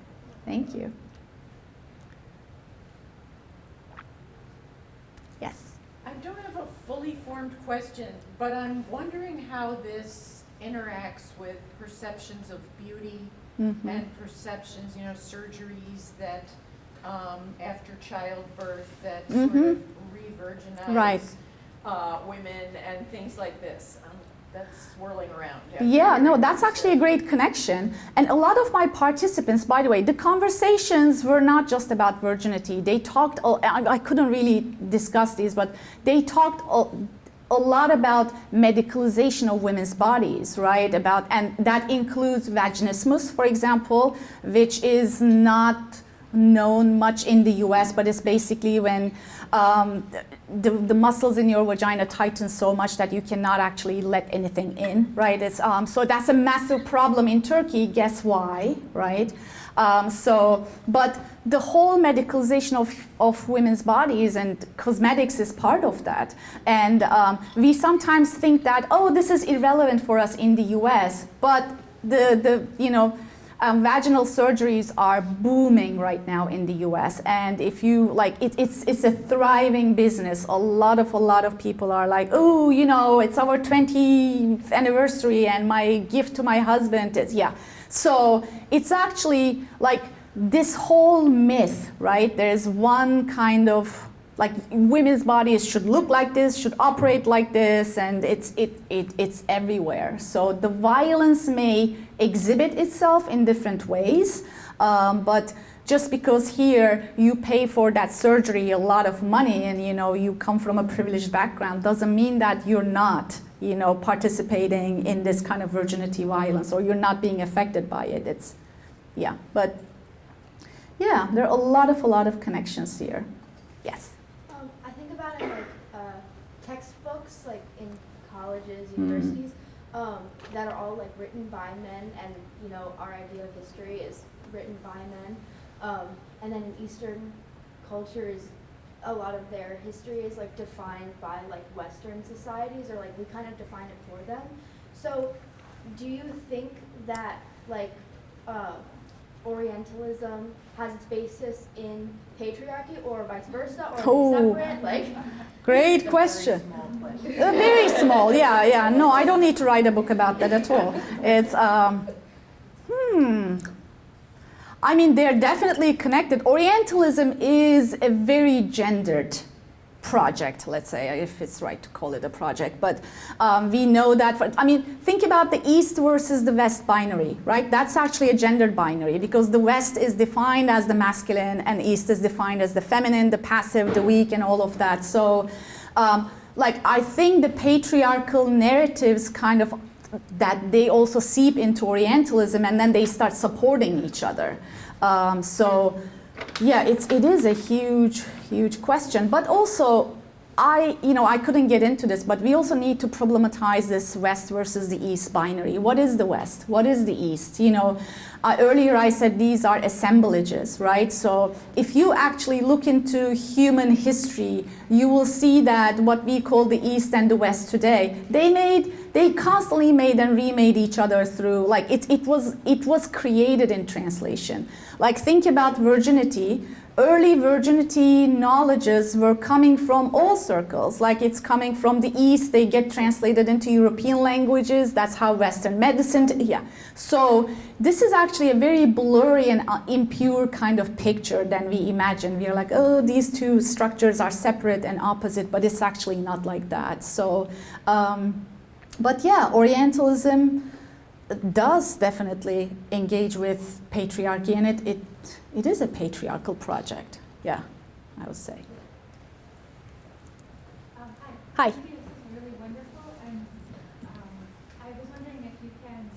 Thank you. Yes. I don't have a fully formed question, but I'm wondering how this interacts with perceptions of beauty and perceptions, surgeries that after childbirth that sort of re-virginize women and things like this. That's swirling around. That's actually a great connection. And a lot of my participants, by the way, the conversations were not just about virginity. They talked, I couldn't really discuss these, but they talked a lot about medicalization of women's bodies, right? And that includes vaginismus, for example, which is not known much in the US, but it's basically when the muscles in your vagina tighten so much that you cannot actually let anything in, right? So that's a massive problem in Turkey. Guess why, right? But the whole medicalization of women's bodies and cosmetics is part of that. And we sometimes think that, oh, this is irrelevant for us in the US, but vaginal surgeries are booming right now in the US, and if you like, it's a thriving business. A lot of people are like, oh, it's our 20th anniversary, and my gift to my husband is, yeah. So it's actually like this whole myth, right? There's one kind of like women's bodies should look like this, should operate like this, and it's everywhere. So the violence may exhibit itself in different ways, but just because here you pay for that surgery a lot of money and you come from a privileged background doesn't mean that you're not participating in this kind of virginity violence, or you're not being affected by it. But there are a lot of connections here. Yes. I think about it like textbooks, like in colleges, universities, that are all like written by men, and our idea of history is written by men. And then in Eastern cultures, a lot of their history is like defined by like Western societies, or like we kind of define it for them. So do you think that like Orientalism has its basis in patriarchy, or vice versa, or separate? Like, great question. Very small, yeah. No, I don't need to write a book about that at all. It's I mean, they're definitely connected. Orientalism is a very gendered project, let's say, if it's right to call it a project. But we know that, think about the East versus the West binary, right? That's actually a gendered binary, because the West is defined as the masculine and East is defined as the feminine, the passive, the weak, and all of that. So, I think the patriarchal narratives kind of, that they also seep into Orientalism, and then they start supporting each other. It is a huge question. But also, I couldn't get into this, but we also need to problematize this West versus the East binary. What is the West? What is the East? Earlier I said these are assemblages, right? So if you actually look into human history, you will see that what we call the East and the West today, they constantly made and remade each other through, like it was created in translation. Like think about virginity. Early virginity knowledges were coming from all circles. Like it's coming from the East, they get translated into European languages. That's how Western medicine, So this is actually a very blurry and impure kind of picture than we imagine. We're like, oh, these two structures are separate and opposite, but it's actually not like that. So, Orientalism does definitely engage with patriarchy, and it is a patriarchal project, I would say. Hi. This is really wonderful, and I was wondering if you can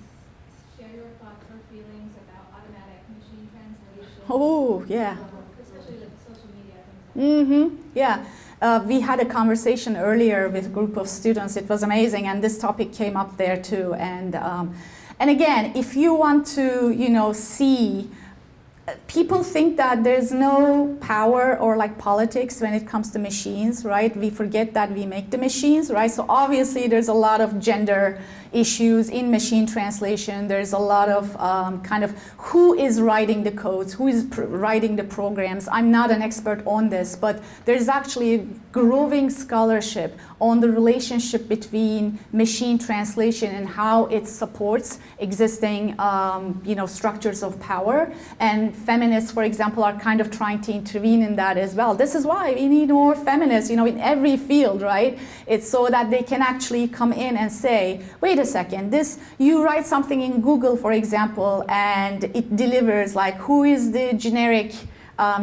share your thoughts or feelings about automatic machine translation. Oh, yeah. Especially with social media. We had a conversation earlier with a group of students. It was amazing, and this topic came up there too. And again, if you want to, see, people think that there's no power or like politics when it comes to machines, right? We forget that we make the machines, right? So obviously there's a lot of gender issues in machine translation. There's a lot of kind of who is writing the codes, who is writing the programs. I'm not an expert on this, but there's actually growing scholarship on the relationship between machine translation and how it supports existing structures of power. And feminists, for example, are kind of trying to intervene in that as well. This is why we need more feminists, in every field, right? It's so that they can actually come in and say, wait a second, you write something in Google, for example, and it delivers like who is the generic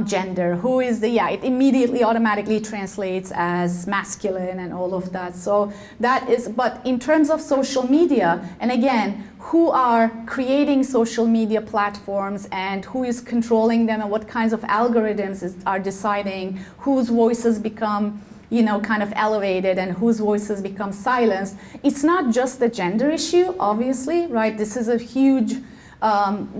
gender, who is the, it immediately automatically translates as masculine and all of that. So that is, but in terms of social media, and again, who are creating social media platforms and who is controlling them and what kinds of algorithms are deciding whose voices become, you know, kind of elevated and whose voices become silenced. It's not just a gender issue, obviously, right? This is a huge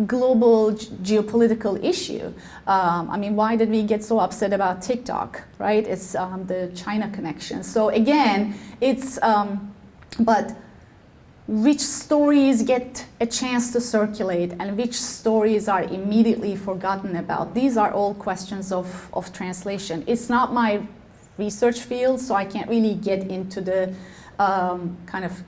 global geopolitical issue. I mean, why did we get so upset about TikTok, right? It's the China connection. So again, it's, but which stories get a chance to circulate and which stories are immediately forgotten about? These are all questions of translation. It's not my research field, so I can't really get into the kind of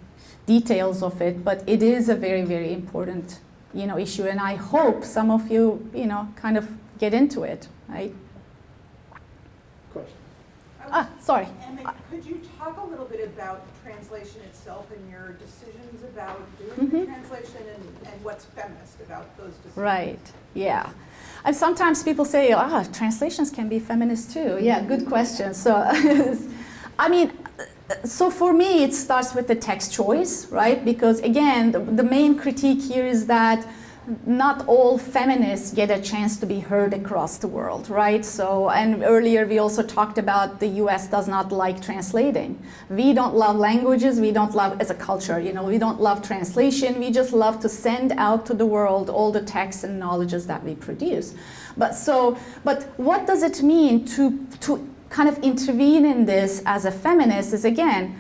details of it, but it is a very, very important, you know, issue, and I hope some of you, you know, kind of get into it, right? Question. Sorry. Emek, could you talk a little bit about translation itself and your decisions about doing the translation and what's feminist about those decisions? Right, yeah. And sometimes people say, translations can be feminist too. Yeah, good question. So, I mean, so for me, it starts with the text choice, right? Because again, the main critique here is that not all feminists get a chance to be heard across the world, right? So, and earlier we also talked about the US does not like translating. We don't love languages, we don't love, as a culture, you know, we don't love translation, we just love to send out to the world all the texts and knowledges that we produce. But what does it mean to kind of intervene in this as a feminist is, again,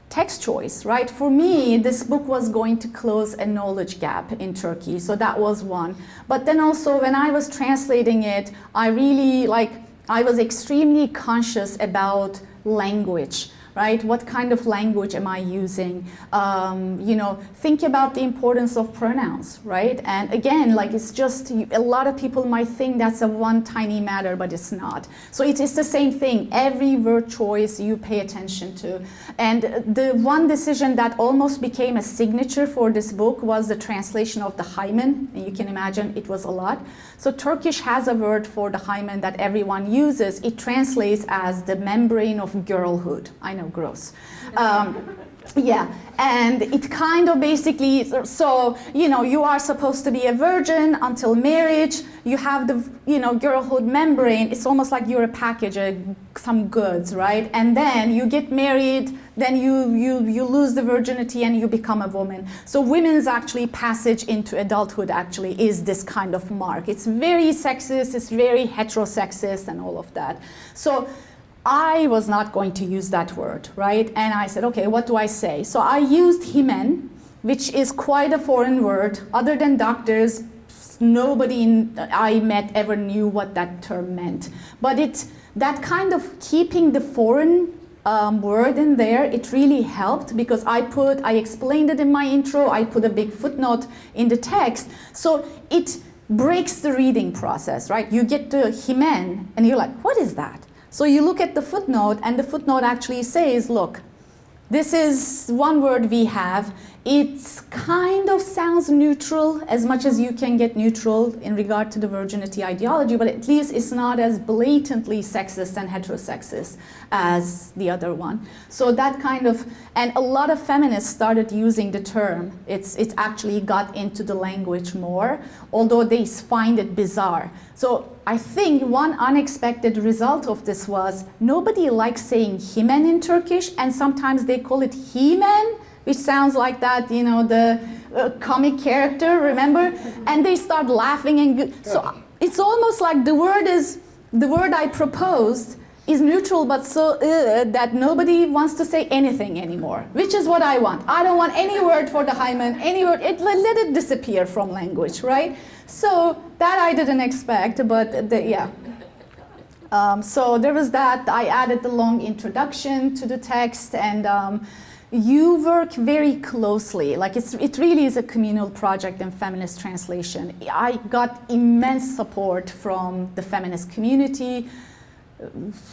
text choice, right? For me, this book was going to close a knowledge gap in Turkey, so that was one. But then also when I was translating it, I was extremely conscious about language, right? What kind of language am I using? You know, think about the importance of pronouns, right? And again, like it's just, a lot of people might think that's a one tiny matter, but it's not. So it is the same thing. Every word choice you pay attention to. And the one decision that almost became a signature for this book was the translation of the hymen. And you can imagine it was a lot. So Turkish has a word for the hymen that everyone uses. It translates as the membrane of girlhood. I know, gross. Yeah, and it kind of basically, so, you know, you are supposed to be a virgin until marriage. You have the, you know, girlhood membrane. It's almost like you're a package, some goods, right? And then you get married, then you lose the virginity and you become a woman. So women's actually passage into adulthood actually is this kind of mark. It's very sexist, it's very heterosexist and all of that. So I was not going to use that word, right? And I said, okay, what do I say? So I used hymen, which is quite a foreign word. Other than doctors, nobody I met ever knew what that term meant. But that kind of keeping the foreign word in there, it really helped because I explained it in my intro, I put a big footnote in the text. So it breaks the reading process, right? You get to hymen and you're like, what is that? So you look at the footnote and the footnote actually says, look, this is one word we have. It kind of sounds neutral as much as you can get neutral in regard to the virginity ideology, but at least it's not as blatantly sexist and heterosexist as the other one. So that kind of, and a lot of feminists started using the term. It's actually got into the language more, although they find it bizarre. So I think one unexpected result of this was nobody likes saying hymen in Turkish, and sometimes they call it hymen, which sounds like that, you know, the comic character, remember? And they start laughing, and so it's almost like the word I proposed is neutral, but so that nobody wants to say anything anymore, which is what I want. I don't want any word for the hymen, any word, let it disappear from language, right? So that I didn't expect, but yeah. So there was that. I added the long introduction to the text, and you work very closely. Like it really is a communal project in feminist translation. I got immense support from the feminist community.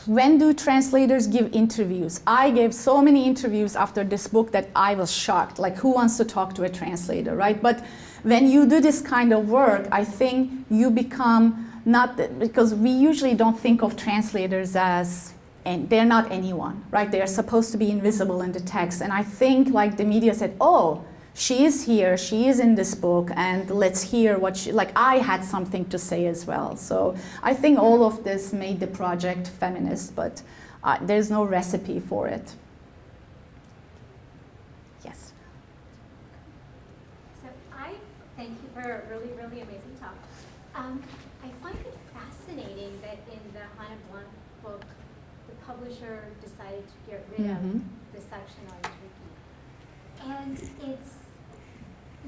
When do translators give interviews? I gave so many interviews after this book that I was shocked. Like, who wants to talk to a translator, right? But when you do this kind of work, I think you become not that, because we usually don't think of translators as, and they're not anyone, right? They're supposed to be invisible in the text. And I think like the media said, oh, she is here, she is in this book, and let's hear what she, like I had something to say as well. So I think all of this made the project feminist, but there's no recipe for it. Yes. So thank you for a really, really amazing talk. I find it fascinating that in the Hanne book, the publisher decided to get rid of the section on Turkey. And it's,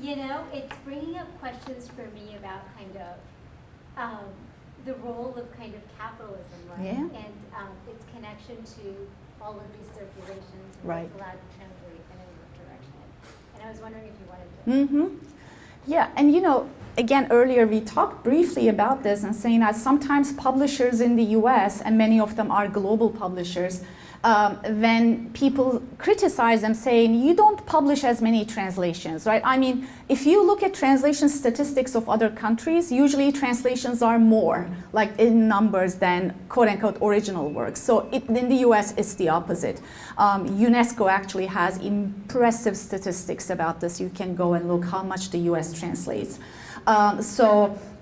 you know, it's bringing up questions for me about kind of the role of kind of capitalism, right? Yeah. And its connection to all of these circulations and Right. what's allowed to translate in any direction. And I was wondering if you wanted to. Yeah, and you know, again, earlier we talked briefly about this and saying that sometimes publishers in the US, and many of them are global publishers, when people criticize them saying, you don't publish as many translations, right? I mean, if you look at translation statistics of other countries, usually translations are more, like in numbers, than quote-unquote original works. So in the US, it's the opposite. UNESCO actually has impressive statistics about this. You can go and look how much the US translates.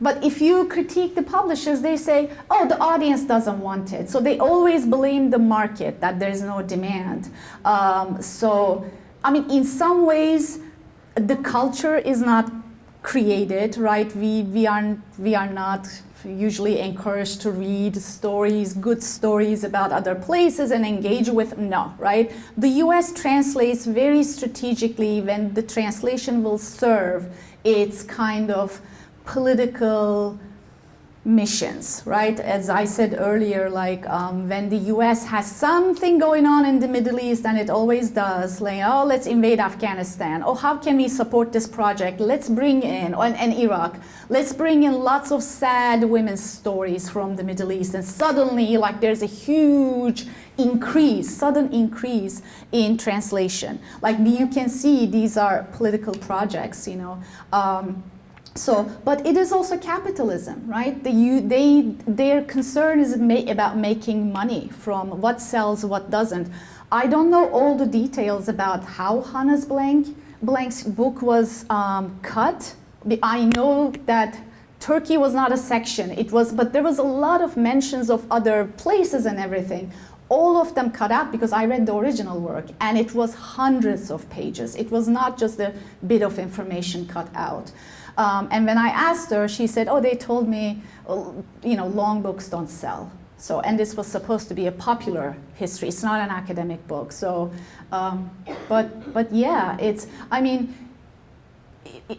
But if you critique the publishers, they say, oh, the audience doesn't want it. So they always blame the market, that there's no demand. So, I mean, in some ways, the culture is not created, right? We are not usually encouraged to read stories, good stories about other places and engage with, no, right? The US translates very strategically when the translation will serve its kind of political missions, right? As I said earlier, like when the US has something going on in the Middle East, and it always does, like, oh, let's invade Afghanistan. Oh, how can we support this project? Let's bring in, and Iraq, let's bring in lots of sad women's stories from the Middle East. And suddenly, like, there's a huge sudden increase in translation. Like you can see, these are political projects, you know. But it is also capitalism, right? Their concern is about making money from what sells, what doesn't. I don't know all the details about how Hanne's Blank's book was cut. I know that Turkey was not a section. But there was a lot of mentions of other places and everything. All of them cut out because I read the original work, and it was hundreds of pages. It was not just a bit of information cut out. And when I asked her, she said, oh, they told me, you know, long books don't sell. So, and this was supposed to be a popular history. It's not an academic book. So, but yeah, I mean,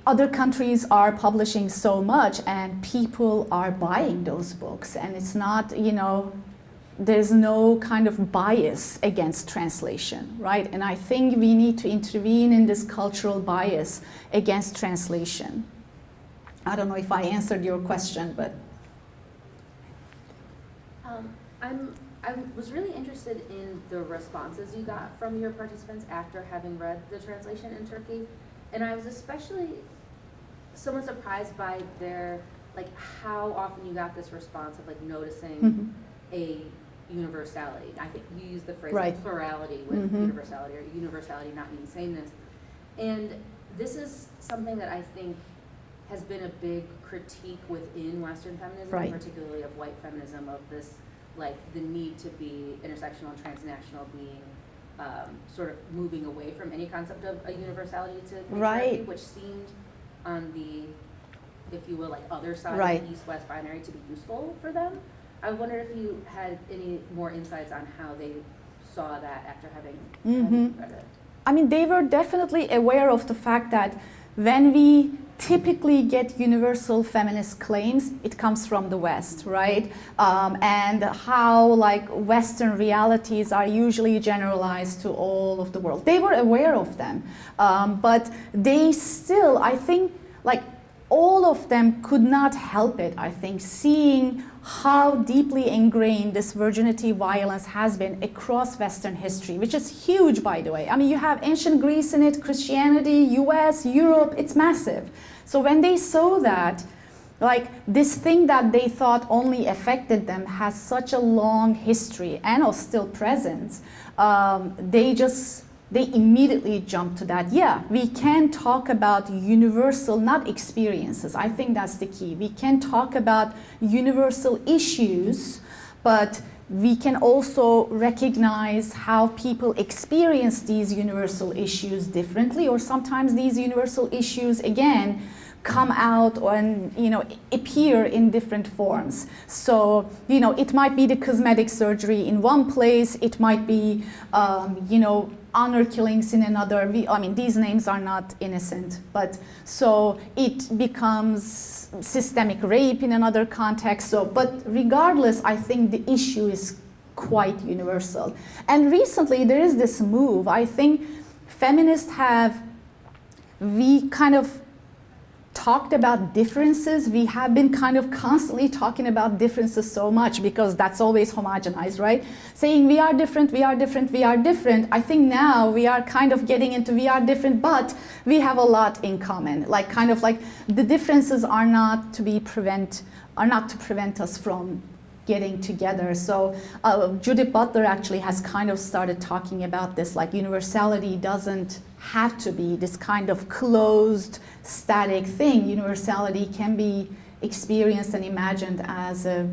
other countries are publishing so much, and people are buying those books. And it's not, you know, there's no kind of bias against translation, right? And I think we need to intervene in this cultural bias against translation. I don't know if I answered your question, but. I was really interested in the responses you got from your participants after having read the translation in Turkey. And I was especially somewhat surprised by like how often you got this response of like noticing a universality. I think you used the phrase like plurality with universality, or universality not meaning sameness. And this is something that I think has been a big critique within Western feminism, particularly of white feminism, of this, like the need to be intersectional and transnational being sort of moving away from any concept of a universality to patriarchy, which seemed on the, if you will, like other side of the East-West binary to be useful for them. I wonder if you had any more insights on how they saw that after having read it. I mean, they were definitely aware of the fact that when we typically get universal feminist claims, it comes from the West, right? And how like Western realities are usually generalized to all of the world. They were aware of them, but they still, I think, like all of them could not help it, I think, seeing how deeply ingrained this virginity violence has been across Western history, which is huge, by the way. I mean, you have ancient Greece in it, Christianity, US, Europe, it's massive. So when they saw that, Like this thing that they thought only affected them has such a long history and is still present. They immediately jump to that. Yeah, we can talk about universal, not experiences. I think that's the key. We can talk about universal issues, but we can also recognize how people experience these universal issues differently, or sometimes these universal issues, again, come out and appear in different forms. So it might be the cosmetic surgery in one place, it might be honor killings in another. These names are not innocent, but so it becomes systemic rape in another context. So, but regardless, I think the issue is quite universal. And recently there is this move. I think feminists we kind of talked about differences. We have been kind of constantly talking about differences so much because that's always homogenized, right? Saying we are different, we are different, we are different. I think now we are kind of getting into we are different, but we have a lot in common. Like kind of like the differences are not to prevent us from getting together. So Judith Butler actually has kind of started talking about this, like universality doesn't have to be this kind of closed, static thing. Universality can be experienced and imagined as a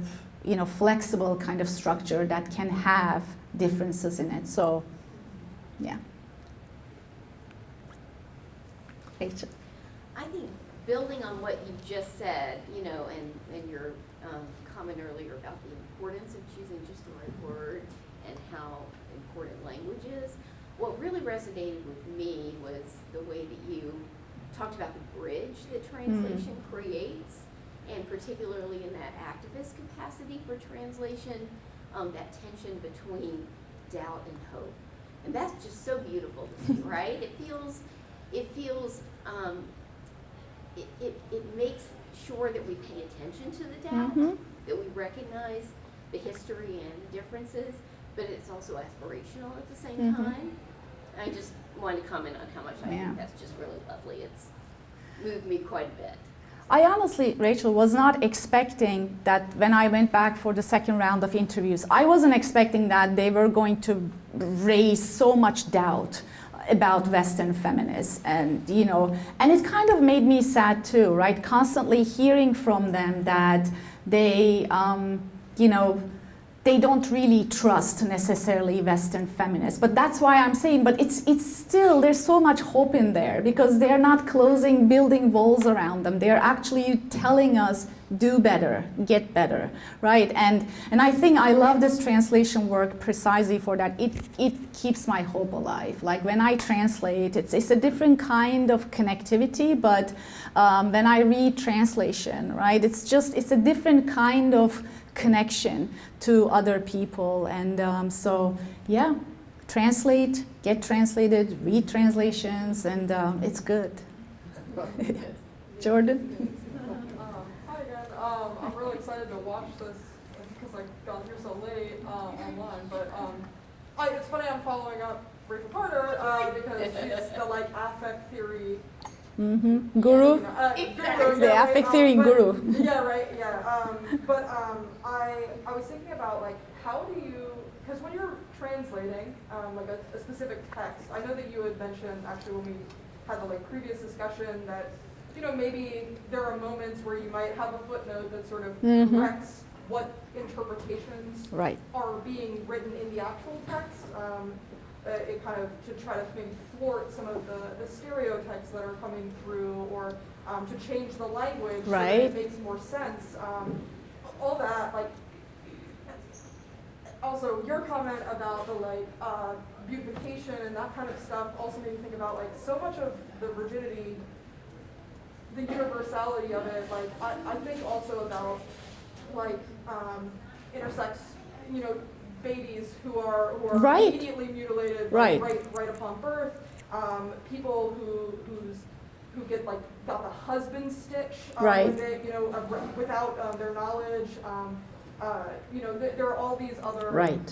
flexible kind of structure that can have differences in it. So, yeah. Rachel. I think building on what you just said, and your comment earlier about the importance of choosing just the right word and how important language is, what really resonated with me was the way that you talked about the bridge that translation creates, and particularly in that activist capacity for translation, that tension between doubt and hope. And that's just so beautiful to see, right? It makes sure that we pay attention to the doubt, that we recognize the history and the differences, but it's also aspirational at the same time. I just wanted to comment on how much I think that's just really lovely. It's moved me quite a bit. I honestly, Rachel, was not expecting that when I went back for the second round of interviews, I wasn't expecting that they were going to raise so much doubt about Western feminists, and and it kind of made me sad too, right? Constantly hearing from them that they, they don't really trust necessarily Western feminists. But that's why I'm saying, but it's still, there's so much hope in there because they're not building walls around them. They're actually telling us, do better, get better, right? And I think I love this translation work precisely for that. It keeps my hope alive. Like when I translate, it's a different kind of connectivity, but when I read translation, right, it's a different kind of connection to other people. And so, yeah, translate, get translated, read translations, and it's good. Jordan? Hi again. I'm really excited to watch this because I got here so late online. But it's funny I'm following up Rachel Carter because she's the affect theory Guru? Guru, the affect theory guru. Yeah, right, yeah. I was thinking about how do you, because when you're translating a specific text, I know that you had mentioned actually when we had the previous discussion that maybe there are moments where you might have a footnote that sort of corrects what interpretations are being written in the actual text. It kind of to try to maybe thwart some of the stereotypes that are coming through, or to change the language so that it makes more sense. All that, also your comment about the beautification and that kind of stuff also made me think about so much of the virginity, the universality of it. I think also about intersex, babies who are immediately mutilated right upon birth, people who get got the husband stitch with it, without their knowledge. There are all these other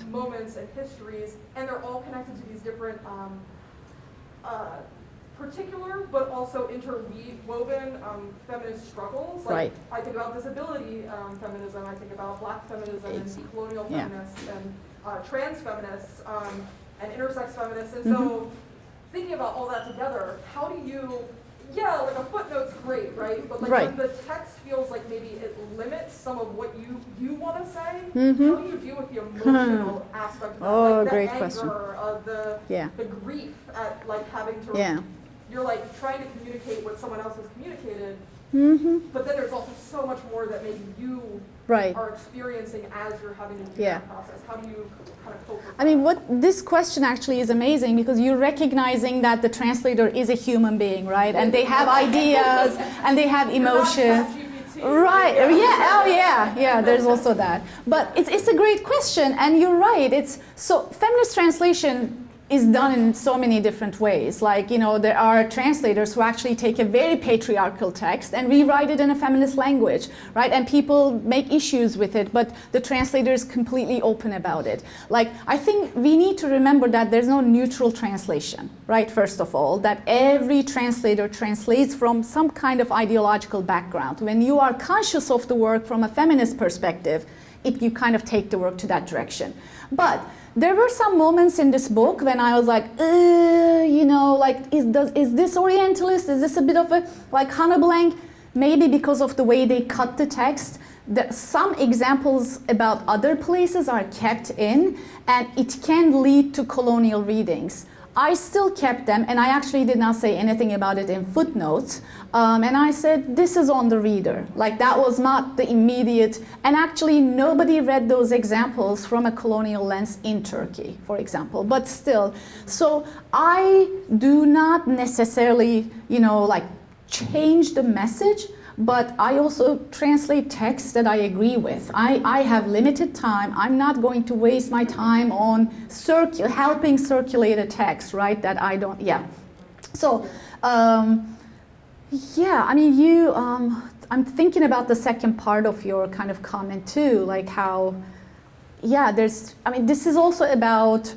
moments and histories, and they're all connected to these different particular but also interwoven feminist struggles. Like, Right. I think about disability feminism, I think about black feminism and colonial Yeah. feminists and trans feminists and intersex feminists. And Mm-hmm. so thinking about all that together, how do you, yeah, like a footnote's great, right? But like Right. when the text feels like maybe it limits some of what you want to say, Mhm. how do you deal with the emotional aspect of that? Oh, Like the great anger, question. Yeah. the grief at like having to, Yeah. you're like trying to communicate what someone else has communicated, Mm-hmm. but then there's also so much more that maybe you Right. are experiencing as you're having to do Yeah. that process. How do you kind of cope with I mean, that? what this question actually is amazing because you're recognizing that the translator is a human being, right? And they have ideas and they have emotions. Right. Yeah. Oh, yeah. Yeah. There's also that. But it's a great question, and you're right. It's so feminist translation is done in so many different ways. Like, you know, there are translators who actually take a very patriarchal text and rewrite it in a feminist language, right? And people make issues with it, but the translator is completely open about it. Like, I think we need to remember that there's no neutral translation, right? First of all, that every translator translates from some kind of ideological background. When you are conscious of the work from a feminist perspective, you kind of take the work to that direction. But there were some moments in this book when I was like, you know, like, is this Orientalist? Is this a bit of a, like, Hanne blank? Maybe because of the way they cut the text. Some examples about other places are kept in, and it can lead to colonial readings. I still kept them, and I actually did not say anything about it in footnotes. And I said, this is on the reader. Like, that was not the immediate, and actually nobody read those examples from a colonial lens in Turkey, for example, but still. So I do not necessarily, you know, like, change the message, but I also translate texts that I agree with. I have limited time. I'm not going to waste my time on helping circulate a text, right, that I don't, yeah. So, yeah, I mean, I'm thinking about the second part of your kind of comment too, like how, yeah, this is also about,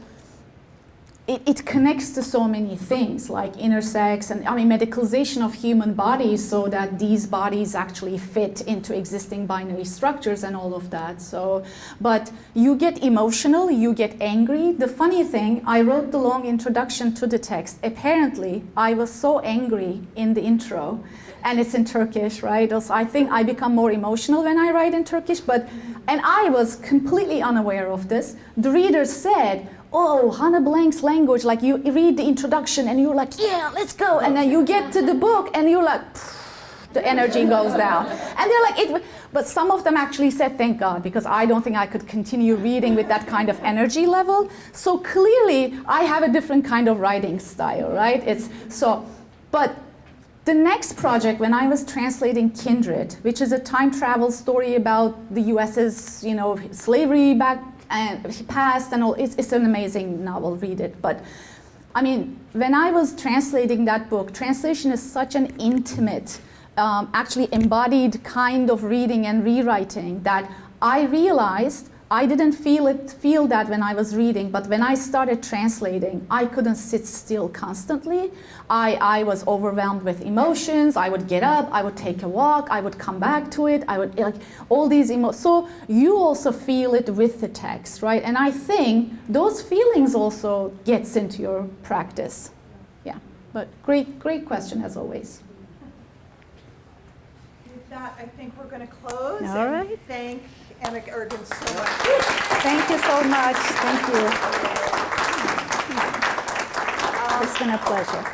it connects to so many things like intersex and medicalization of human bodies so that these bodies actually fit into existing binary structures and all of that. So, but you get emotional, you get angry. The funny thing, I wrote the long introduction to the text. Apparently, I was so angry in the intro, and it's in Turkish, right? Also, I think I become more emotional when I write in Turkish, and I was completely unaware of this. The reader said, oh, Hanne Blank's language, like you read the introduction and you're like, yeah, let's go. And then you get to the book and you're like, the energy goes down. And they're like, but some of them actually said, thank God, because I don't think I could continue reading with that kind of energy level. So clearly, I have a different kind of writing style, right? But the next project, when I was translating Kindred, which is a time travel story about the US's, you know, slavery back and past and all, it's an amazing novel, read it. But I mean, when I was translating that book, translation is such an intimate, actually embodied kind of reading and rewriting that I realized I didn't feel that when I was reading, but when I started translating, I couldn't sit still constantly. I was overwhelmed with emotions. I would get up, I would take a walk, I would come back to it, I would, like, all these emotions. So you also feel it with the text, right? And I think those feelings also gets into your practice. Yeah, but great question as always. With that, I think we're going to close. All right. Thank Emek Ergun so much. Thank you so much. Thank you. It's been a pleasure.